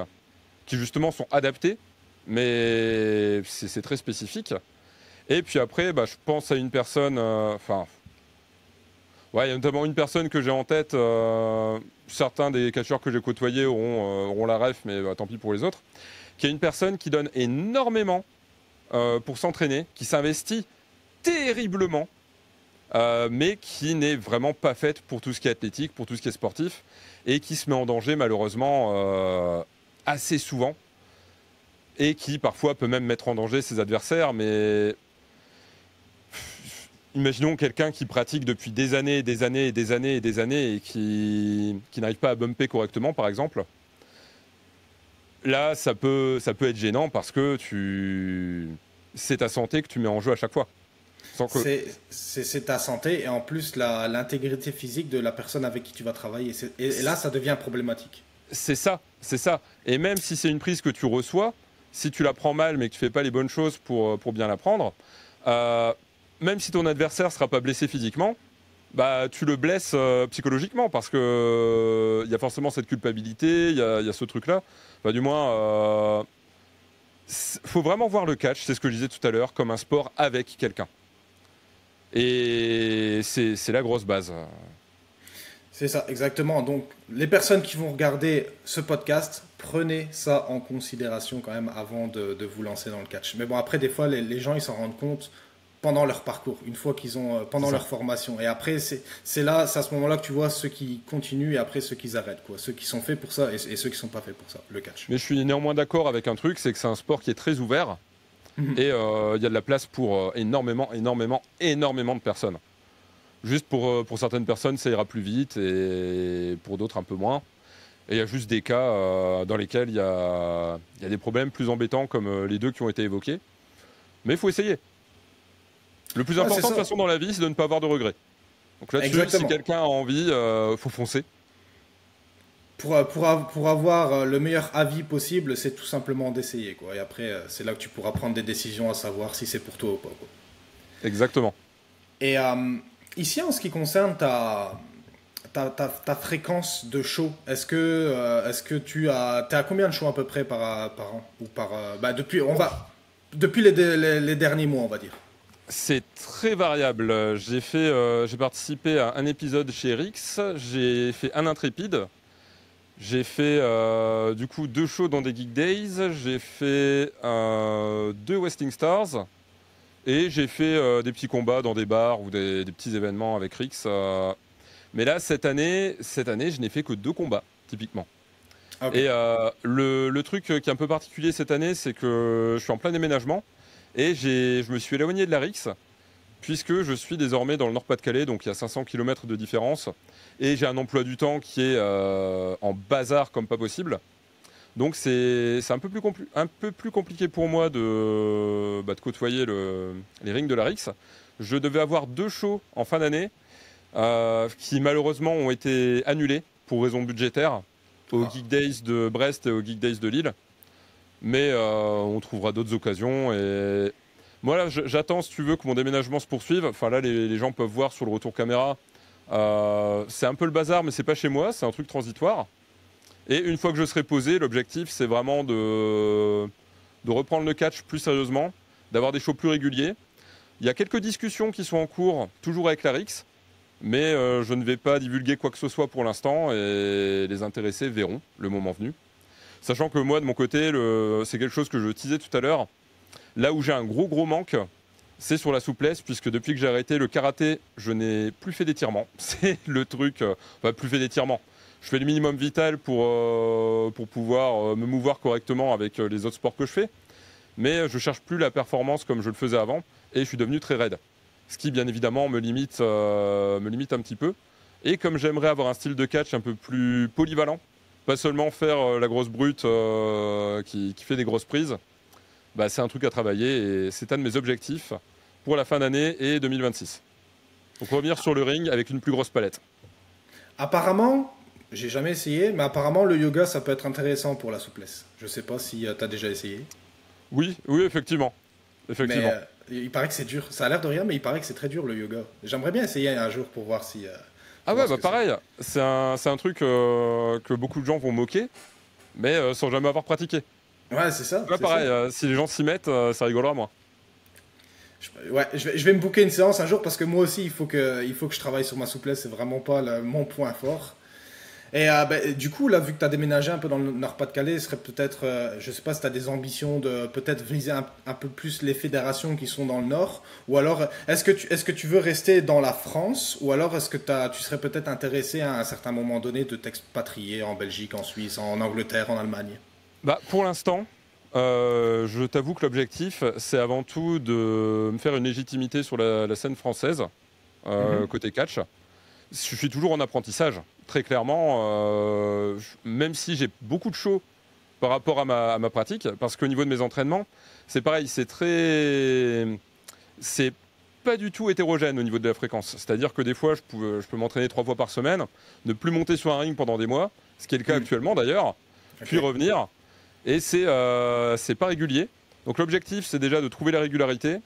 qui justement sont adaptés, mais c'est très spécifique. Et puis après, je pense à une personne... il y a notamment une personne que j'ai en tête. Certains des catcheurs que j'ai côtoyés auront la ref, mais tant pis pour les autres. Qui est une personne qui donne énormément pour s'entraîner, qui s'investit terriblement, mais qui n'est vraiment pas faite pour tout ce qui est athlétique, pour tout ce qui est sportif, et qui se met en danger malheureusement assez souvent, et qui parfois peut même mettre en danger ses adversaires. Mais imaginons quelqu'un qui pratique depuis des années et des années et des années et des années et qui n'arrive pas à bumper correctement, par exemple. Là, ça peut être gênant parce que c'est ta santé que tu mets en jeu à chaque fois. C'est ta santé et en plus l'intégrité physique de la personne avec qui tu vas travailler. Et là, ça devient problématique. C'est ça. Et même si c'est une prise que tu reçois, si tu la prends mal mais que tu fais pas les bonnes choses pour bien la prendre, même si ton adversaire ne sera pas blessé physiquement, tu le blesses psychologiquement parce que y a forcément cette culpabilité, il y a ce truc-là. Du moins, faut vraiment voir le catch, c'est ce que je disais tout à l'heure, comme un sport avec quelqu'un. Et c'est la grosse base. C'est ça, exactement. Donc, les personnes qui vont regarder ce podcast, prenez ça en considération quand même avant de vous lancer dans le catch. Mais bon, après, des fois, les gens, ils s'en rendent compte pendant leur parcours, une fois qu'ils ont pendant leur formation. Et après, c'est à ce moment-là que tu vois ceux qui continuent et après ceux qui arrêtent, quoi. Ceux qui sont faits pour ça et ceux qui sont pas faits pour ça, le catch. Mais je suis néanmoins d'accord avec un truc, c'est que c'est un sport qui est très ouvert et il y a de la place pour énormément de personnes. Juste pour certaines personnes, ça ira plus vite et pour d'autres un peu moins. Et il y a juste des cas dans lesquels il y a des problèmes plus embêtants comme les deux qui ont été évoqués. Mais il faut essayer. Le plus important de toute façon dans la vie, c'est de ne pas avoir de regrets. Donc là-dessus, si quelqu'un a envie, faut foncer. Pour avoir le meilleur avis possible, c'est tout simplement d'essayer, quoi. Et après, c'est là que tu pourras prendre des décisions à savoir si c'est pour toi ou pas, quoi. Exactement. Et ici, en ce qui concerne ta fréquence de show, est-ce que t'es à combien de shows à peu près par an ou depuis les derniers mois, on va dire? C'est très variable. J'ai participé à un épisode chez Rix, j'ai fait un Intrépide, j'ai fait du coup 2 shows dans des Geek Days, j'ai fait 2 Westing Stars et j'ai fait des petits combats dans des bars ou des petits événements avec Rix. Mais là, cette année, je n'ai fait que 2 combats, typiquement. Okay. Et le truc qui est un peu particulier cette année, c'est que je suis en plein déménagement et je me suis éloigné de la Rix puisque je suis désormais dans le Nord-Pas-de-Calais, donc il y a 500 km de différence et j'ai un emploi du temps qui est en bazar comme pas possible. Donc c'est un peu plus compliqué pour moi de côtoyer les rings de la Rix. Je devais avoir 2 shows en fin d'année qui malheureusement ont été annulés pour raisons budgétaires aux Geek Days de Brest et aux Geek Days de Lille. Mais on trouvera d'autres occasions. Et moi, là, j'attends, si tu veux, que mon déménagement se poursuive. Enfin, là, les gens peuvent voir sur le retour caméra. C'est un peu le bazar, mais c'est pas chez moi. C'est un truc transitoire. Et une fois que je serai posé, l'objectif, c'est vraiment de reprendre le catch plus sérieusement, d'avoir des shows plus réguliers. Il y a quelques discussions qui sont en cours, toujours avec la Rix. Mais je ne vais pas divulguer quoi que ce soit pour l'instant et les intéressés verront le moment venu. Sachant que moi, de mon côté, c'est quelque chose que je teasais tout à l'heure. Là où j'ai un gros manque, c'est sur la souplesse, puisque depuis que j'ai arrêté le karaté, je n'ai plus fait d'étirement. C'est le truc, plus fait d'étirement. Je fais le minimum vital pour pouvoir me mouvoir correctement avec les autres sports que je fais. Mais je ne cherche plus la performance comme je le faisais avant et je suis devenu très raide. Ce qui, bien évidemment, me limite un petit peu. Et comme j'aimerais avoir un style de catch un peu plus polyvalent, pas seulement faire la grosse brute qui fait des grosses prises, c'est un truc à travailler et c'est un de mes objectifs pour la fin d'année et 2026. Donc revenir sur le ring avec une plus grosse palette. Apparemment, j'ai jamais essayé, mais apparemment le yoga ça peut être intéressant pour la souplesse. Je sais pas si tu as déjà essayé. Oui, effectivement. Mais il paraît que c'est dur. Ça a l'air de rien, mais il paraît que c'est très dur le yoga. J'aimerais bien essayer un jour pour voir si... pareil. C'est un truc que beaucoup de gens vont moquer, mais sans jamais avoir pratiqué. Ouais, c'est ça. Pareil, si les gens s'y mettent, ça rigolera moins. Je vais me booker une séance un jour parce que moi aussi, il faut que je travaille sur ma souplesse. C'est vraiment pas mon point fort. Et du coup, là, vu que tu as déménagé un peu dans le Nord-Pas-de-Calais, ce serait peut-être, je sais pas si tu as des ambitions de peut-être viser un peu plus les fédérations qui sont dans le Nord, ou alors est-ce que tu veux rester dans la France, ou alors est-ce que tu serais peut-être intéressé à un certain moment donné de t'expatrier en Belgique, en Suisse, en Angleterre, en Allemagne? Pour l'instant, je t'avoue que l'objectif, c'est avant tout de me faire une légitimité sur la scène française, côté catch. Je suis toujours en apprentissage. Très clairement, même si j'ai beaucoup de shows par rapport à ma pratique, parce qu'au niveau de mes entraînements, c'est pareil, c'est pas du tout hétérogène au niveau de la fréquence. C'est-à-dire que des fois, je peux m'entraîner 3 fois par semaine, ne plus monter sur un ring pendant des mois, ce qui est le cas actuellement d'ailleurs, puis revenir, et c'est pas régulier. Donc l'objectif, c'est déjà de trouver la régularité,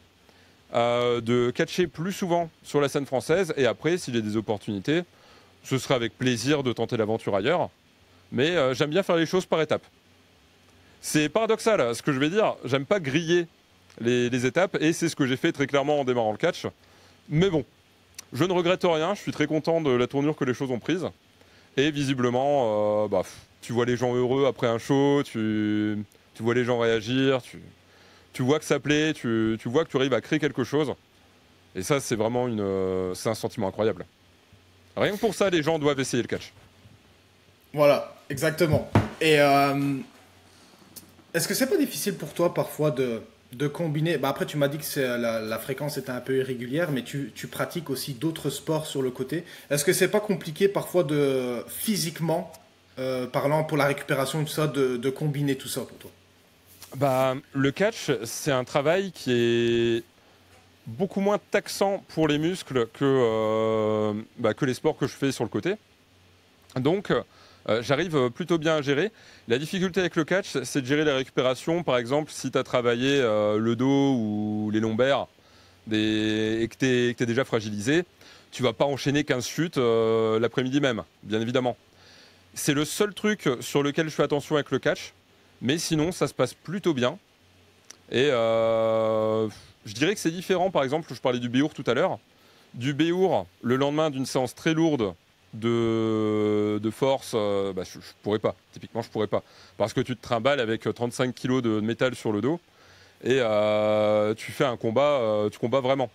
de catcher plus souvent sur la scène française, et après, s'il y a des opportunités, ce serait avec plaisir de tenter l'aventure ailleurs. Mais j'aime bien faire les choses par étapes. C'est paradoxal ce que je vais dire. J'aime pas griller les étapes. Et c'est ce que j'ai fait très clairement en démarrant le catch. Mais bon, je ne regrette rien. Je suis très content de la tournure que les choses ont prise. Et visiblement, tu vois les gens heureux après un show. Tu vois les gens réagir. Tu vois que ça plaît. Tu vois que tu arrives à créer quelque chose. Et ça, c'est vraiment c'est un sentiment incroyable. Rien que pour ça, les gens doivent essayer le catch. Voilà, exactement. Et est-ce que c'est pas difficile pour toi parfois de combiner... après, tu m'as dit que la fréquence était un peu irrégulière, mais tu pratiques aussi d'autres sports sur le côté. Est-ce que c'est pas compliqué parfois physiquement parlant pour la récupération et tout ça, de combiner tout ça pour toi? Bah, le catch, c'est un travail qui est beaucoup moins taxant pour les muscles que les sports que je fais sur le côté. Donc, j'arrive plutôt bien à gérer. La difficulté avec le catch, c'est de gérer la récupération. Par exemple, si tu as travaillé le dos ou les lombaires et que tu es déjà fragilisé, tu vas pas enchaîner 15 chutes l'après-midi même, bien évidemment. C'est le seul truc sur lequel je fais attention avec le catch. Mais sinon, ça se passe plutôt bien. Et je dirais que c'est différent. Par exemple, je parlais du béour tout à l'heure. Du béour, le lendemain d'une séance très lourde de force, je pourrais pas. Typiquement, je pourrais pas. Parce que tu te trimbales avec 35 kilos de métal sur le dos et tu fais un combat, tu combats vraiment.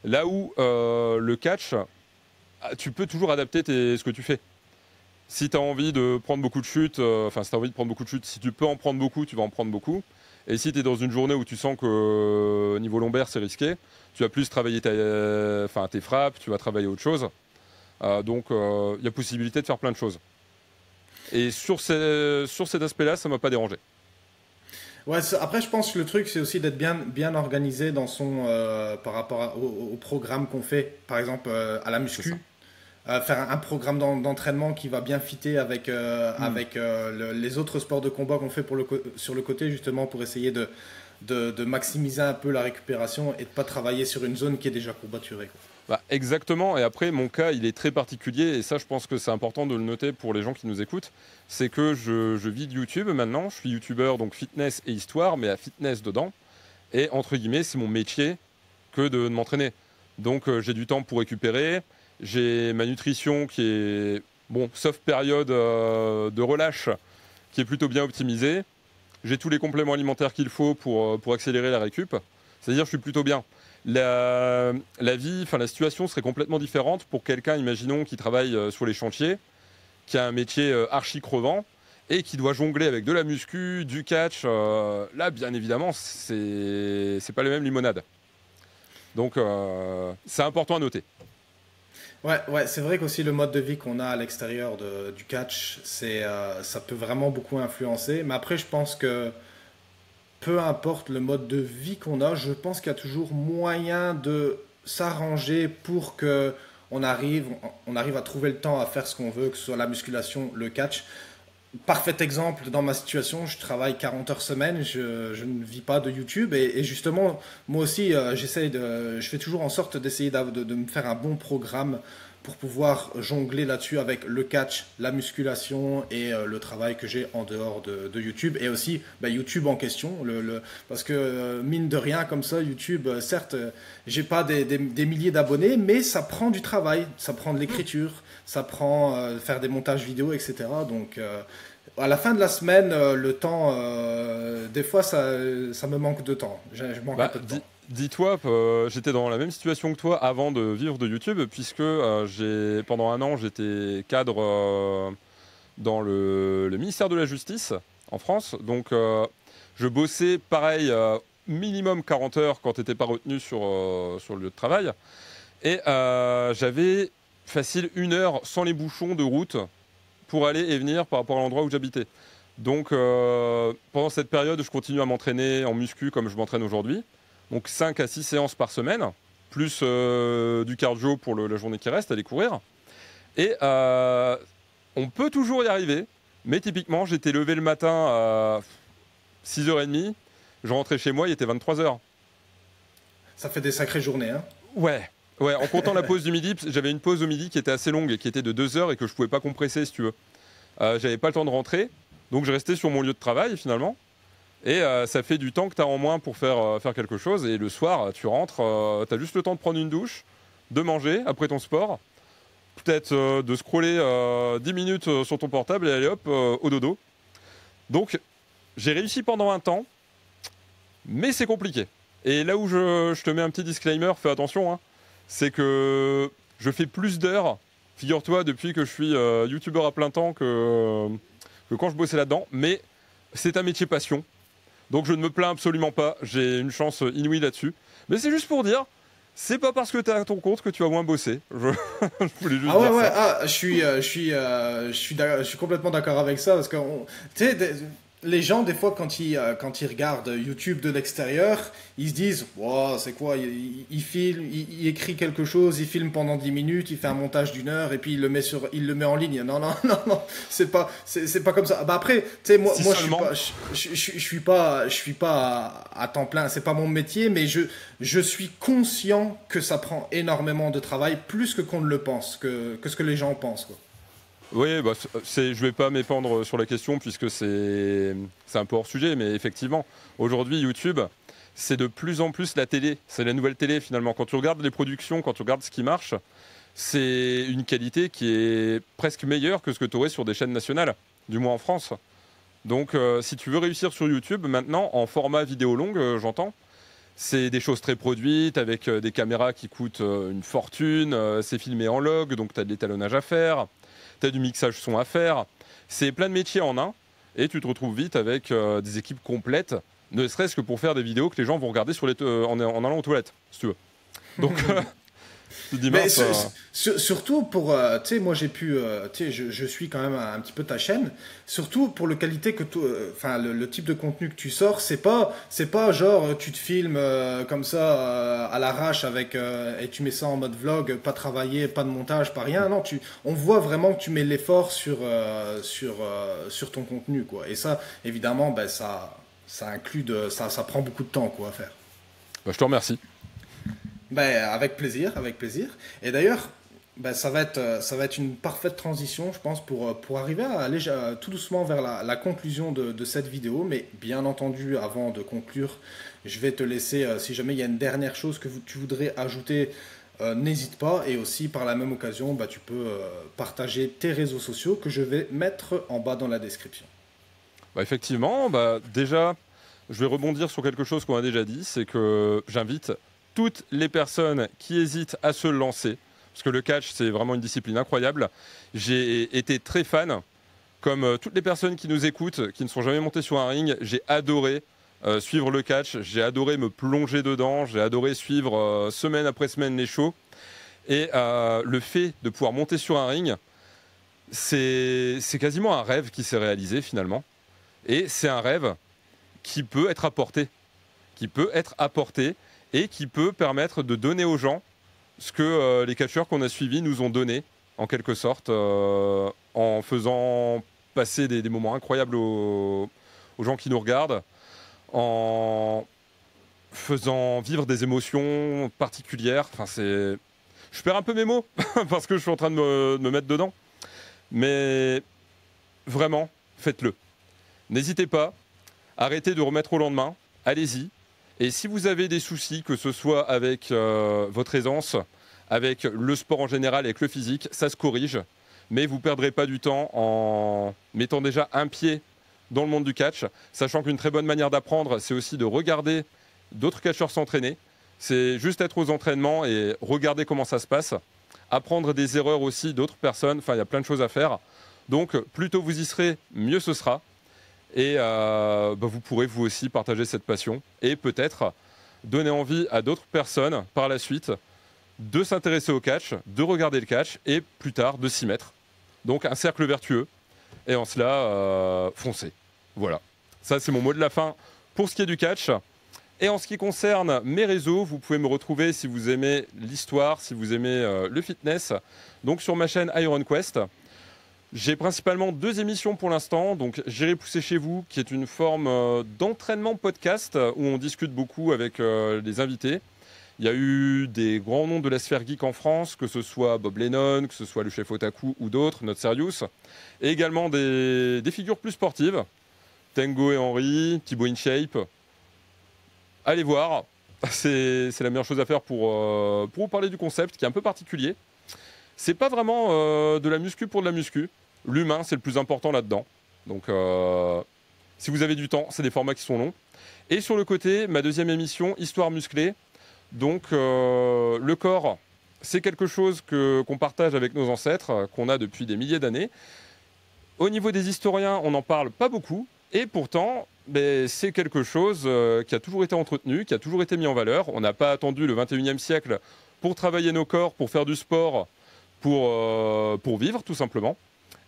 Là où le catch, tu peux toujours adapter ce que tu fais. Si tu as envie de prendre beaucoup de chutes, si tu peux en prendre beaucoup, tu vas en prendre beaucoup. Et si tu es dans une journée où tu sens que niveau lombaire c'est risqué, tu vas plus travailler tes frappes, tu vas travailler autre chose. Donc il y a possibilité de faire plein de choses. Et sur cet aspect-là, ça ne m'a pas dérangé. Ouais, après, je pense que le truc, c'est aussi d'être bien organisé dans par rapport au programme qu'on fait, par exemple à la muscu. Faire un programme d'entraînement qui va bien fitter avec les autres sports de combat qu'on fait sur le côté, justement pour essayer de maximiser un peu la récupération et de pas travailler sur une zone qui est déjà courbaturée, quoi. Bah, exactement, et après mon cas il est très particulier et ça je pense que c'est important de le noter pour les gens qui nous écoutent, c'est que je vis de YouTube maintenant, je suis youtubeur donc fitness et histoire mais à fitness dedans et entre guillemets c'est mon métier que de m'entraîner. Donc j'ai du temps pour récupérer, j'ai ma nutrition qui est, bon, sauf période de relâche, qui est plutôt bien optimisée. J'ai tous les compléments alimentaires qu'il faut pour accélérer la récup. C'est-à-dire que je suis plutôt bien. La situation serait complètement différente pour quelqu'un, imaginons, qui travaille sur les chantiers, qui a un métier archi crevant et qui doit jongler avec de la muscu, du catch. Là, bien évidemment, c'est pas les mêmes limonades. Donc, c'est important à noter. Ouais, c'est vrai qu'aussi le mode de vie qu'on a à l'extérieur du catch, ça peut vraiment beaucoup influencer. Mais après, je pense que peu importe le mode de vie qu'on a, je pense qu'il y a toujours moyen de s'arranger pour que on arrive à trouver le temps à faire ce qu'on veut, que ce soit la musculation, le catch. Parfait exemple, dans ma situation, je travaille 40 heures semaine, je ne vis pas de YouTube et justement, moi aussi, je fais toujours en sorte d'essayer de me faire un bon programme pour pouvoir jongler là-dessus avec le catch, la musculation et le travail que j'ai en dehors de YouTube et aussi YouTube en question, parce que mine de rien comme ça, YouTube, certes, j'ai pas des milliers d'abonnés, mais ça prend du travail, ça prend de l'écriture, ça prend faire des montages vidéo, etc. Donc à la fin de la semaine, le temps, des fois, ça me manque de temps. Je manque un peu de temps. Dis-toi, j'étais dans la même situation que toi avant de vivre de YouTube, puisque pendant un an, j'étais cadre dans le ministère de la Justice en France. Donc, je bossais pareil, minimum 40 heures quand tu n'étais pas retenu sur le lieu de travail. Et j'avais facile 1 heure sans les bouchons de route pour aller et venir par rapport à l'endroit où j'habitais. Donc, pendant cette période, je continue à m'entraîner en muscu comme je m'entraîne aujourd'hui. Donc 5 à 6 séances par semaine, plus du cardio pour la journée qui reste, aller courir. Et on peut toujours y arriver, mais typiquement, j'étais levé le matin à 6h30, je rentrais chez moi, il était 23h. Ça fait des sacrées journées, hein? Ouais, en comptant la pause du midi, j'avais une pause au midi qui était assez longue et qui était de 2 heures et que je pouvais pas compresser, si tu veux. J'avais pas le temps de rentrer, donc je restais sur mon lieu de travail, finalement. Et ça fait du temps que tu as en moins pour faire quelque chose. Et le soir, tu rentres, tu as juste le temps de prendre une douche, de manger après ton sport, peut-être de scroller 10 minutes sur ton portable et aller hop, au dodo. Donc, j'ai réussi pendant un temps, mais c'est compliqué. Et là où je te mets un petit disclaimer, fais attention, hein, c'est que je fais plus d'heures, figure-toi, depuis que je suis youtubeur à plein temps que quand je bossais là-dedans. Mais c'est un métier passion. Donc je ne me plains absolument pas, j'ai une chance inouïe là-dessus. Mais c'est juste pour dire, C'est pas parce que tu as ton compte que tu vas moins bosser. Je voulais juste Ah ouais, dire ouais, ça. je suis complètement d'accord avec ça parce que tu sais, les gens, des fois, quand ils regardent YouTube de l'extérieur, ils se disent, wow, c'est quoi, il filme, il écrit quelque chose, il filme pendant 10 minutes, il fait un montage d'1 heure et puis il le met en ligne. Non, non, non, non, c'est pas comme ça. Bah après, tu sais, Si moi, je suis seulement. pas, je suis pas à temps plein, c'est pas mon métier, mais je suis conscient que ça prend énormément de travail, plus que qu'on ne le pense, que ce que les gens pensent, quoi. Oui, bah, je vais pas m'épandre sur la question puisque c'est un peu hors sujet, mais effectivement, aujourd'hui, YouTube, c'est de plus en plus la télé. C'est la nouvelle télé finalement. Quand tu regardes les productions, quand tu regardes ce qui marche, c'est une qualité qui est presque meilleure que ce que tu aurais sur des chaînes nationales, du moins en France. Donc, si tu veux réussir sur YouTube, maintenant, en format vidéo longue, j'entends, c'est des choses très produites, avec des caméras qui coûtent une fortune, c'est filmé en log, donc tu as de l'étalonnage à faire, tu as du mixage son à faire. C'est plein de métiers en un, et tu te retrouves vite avec des équipes complètes, ne serait-ce que pour faire des vidéos que les gens vont regarder en allant aux toilettes, si tu veux. Donc, tu te dis, Mais mince, surtout pour, tu sais, moi j'ai pu, tu sais, je suis quand même un petit peu ta chaîne. Surtout pour le qualité que enfin le type de contenu que tu sors, c'est pas genre tu te filmes comme ça à l'arrache avec et tu mets ça en mode vlog, pas travaillé, pas de montage, pas rien. Non, on voit vraiment que tu mets l'effort sur ton contenu, quoi. Et ça, évidemment, ben ça inclut ça prend beaucoup de temps, quoi, à faire. bah, je te remercie. Ben, avec plaisir, avec plaisir. Et d'ailleurs, ben, ça va être une parfaite transition, je pense, pour arriver à aller tout doucement vers la conclusion de cette vidéo. Mais bien entendu, avant de conclure, je vais te laisser, si jamais il y a une dernière chose que tu voudrais ajouter, n'hésite pas. Et aussi, par la même occasion, ben, tu peux partager tes réseaux sociaux que je vais mettre en bas dans la description. Bah, effectivement, bah, déjà, je vais rebondir sur quelque chose qu'on a déjà dit, c'est que j'invite toutes les personnes qui hésitent à se lancer, parce que le catch, c'est vraiment une discipline incroyable. J'ai été très fan, comme toutes les personnes qui nous écoutent, qui ne sont jamais montées sur un ring, j'ai adoré suivre le catch, j'ai adoré me plonger dedans, j'ai adoré suivre semaine après semaine les shows. Et le fait de pouvoir monter sur un ring, c'est quasiment un rêve qui s'est réalisé finalement. Et c'est un rêve qui peut être apporté, et qui peut permettre de donner aux gens ce que les catcheurs qu'on a suivis nous ont donné, en quelque sorte, en faisant passer des moments incroyables aux gens qui nous regardent, en faisant vivre des émotions particulières. Enfin, je perds un peu mes mots parce que je suis en train de me mettre dedans. Mais vraiment, faites-le. N'hésitez pas, arrêtez de remettre au lendemain, allez-y. Et si vous avez des soucis, que ce soit avec votre aisance, avec le sport en général, avec le physique, ça se corrige. Mais vous ne perdrez pas du temps en mettant déjà un pied dans le monde du catch, sachant qu'une très bonne manière d'apprendre, c'est aussi de regarder d'autres catcheurs s'entraîner. C'est juste être aux entraînements et regarder comment ça se passe. Apprendre des erreurs aussi d'autres personnes. Enfin, il y a plein de choses à faire. Donc, plus tôt vous y serez, mieux ce sera. Et vous pourrez vous aussi partager cette passion et peut-être donner envie à d'autres personnes par la suite de s'intéresser au catch, de regarder le catch et plus tard de s'y mettre. Donc un cercle vertueux et en cela, foncez. Voilà, ça c'est mon mot de la fin pour ce qui est du catch. Et en ce qui concerne mes réseaux, vous pouvez me retrouver si vous aimez l'histoire, si vous aimez le fitness, donc sur ma chaîne Iron Quest. J'ai principalement 2 émissions pour l'instant, donc J'irai pousser chez vous, qui est une forme d'entraînement podcast où on discute beaucoup avec les invités. Il y a eu des grands noms de la sphère geek en France, que ce soit Bob Lennon, que ce soit le chef Otaku ou d'autres, Not Serious, et également des figures plus sportives, Tango et Henry, Thibaut InShape. Allez voir, c'est la meilleure chose à faire pour vous parler du concept qui est un peu particulier. C'est pas vraiment de la muscu pour de la muscu. L'humain, c'est le plus important là-dedans. Donc, si vous avez du temps, c'est des formats qui sont longs. Et sur le côté, ma 2e émission, Histoire musclée. Donc, le corps, c'est quelque chose qu'on partage avec nos ancêtres, qu'on a depuis des milliers d'années. Au niveau des historiens, on n'en parle pas beaucoup. Et pourtant, c'est quelque chose qui a toujours été entretenu, qui a toujours été mis en valeur. On n'a pas attendu le 21e siècle pour travailler nos corps, pour faire du sport, pour vivre tout simplement.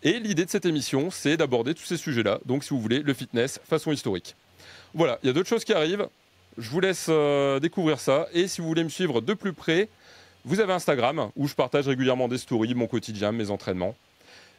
Et l'idée de cette émission, c'est d'aborder tous ces sujets-là. Donc si vous voulez, le fitness façon historique. Voilà, il y a d'autres choses qui arrivent. Je vous laisse découvrir ça. Et si vous voulez me suivre de plus près, vous avez Instagram où je partage régulièrement des stories, mon quotidien, mes entraînements.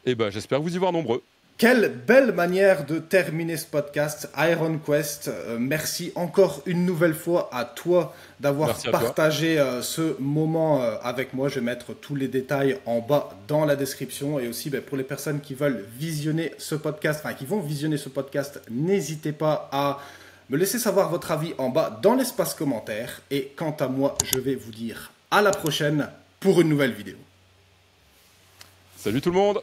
Et j'espère vous y voir nombreux. Quelle belle manière de terminer ce podcast, Iron Quest. Merci encore une nouvelle fois à toi d'avoir partagé ce moment avec moi. Je vais mettre tous les détails en bas dans la description. Et aussi pour les personnes qui veulent visionner ce podcast, qui vont visionner ce podcast, n'hésitez pas à me laisser savoir votre avis en bas dans l'espace commentaire. Et quant à moi, je vais vous dire à la prochaine pour une nouvelle vidéo. Salut tout le monde!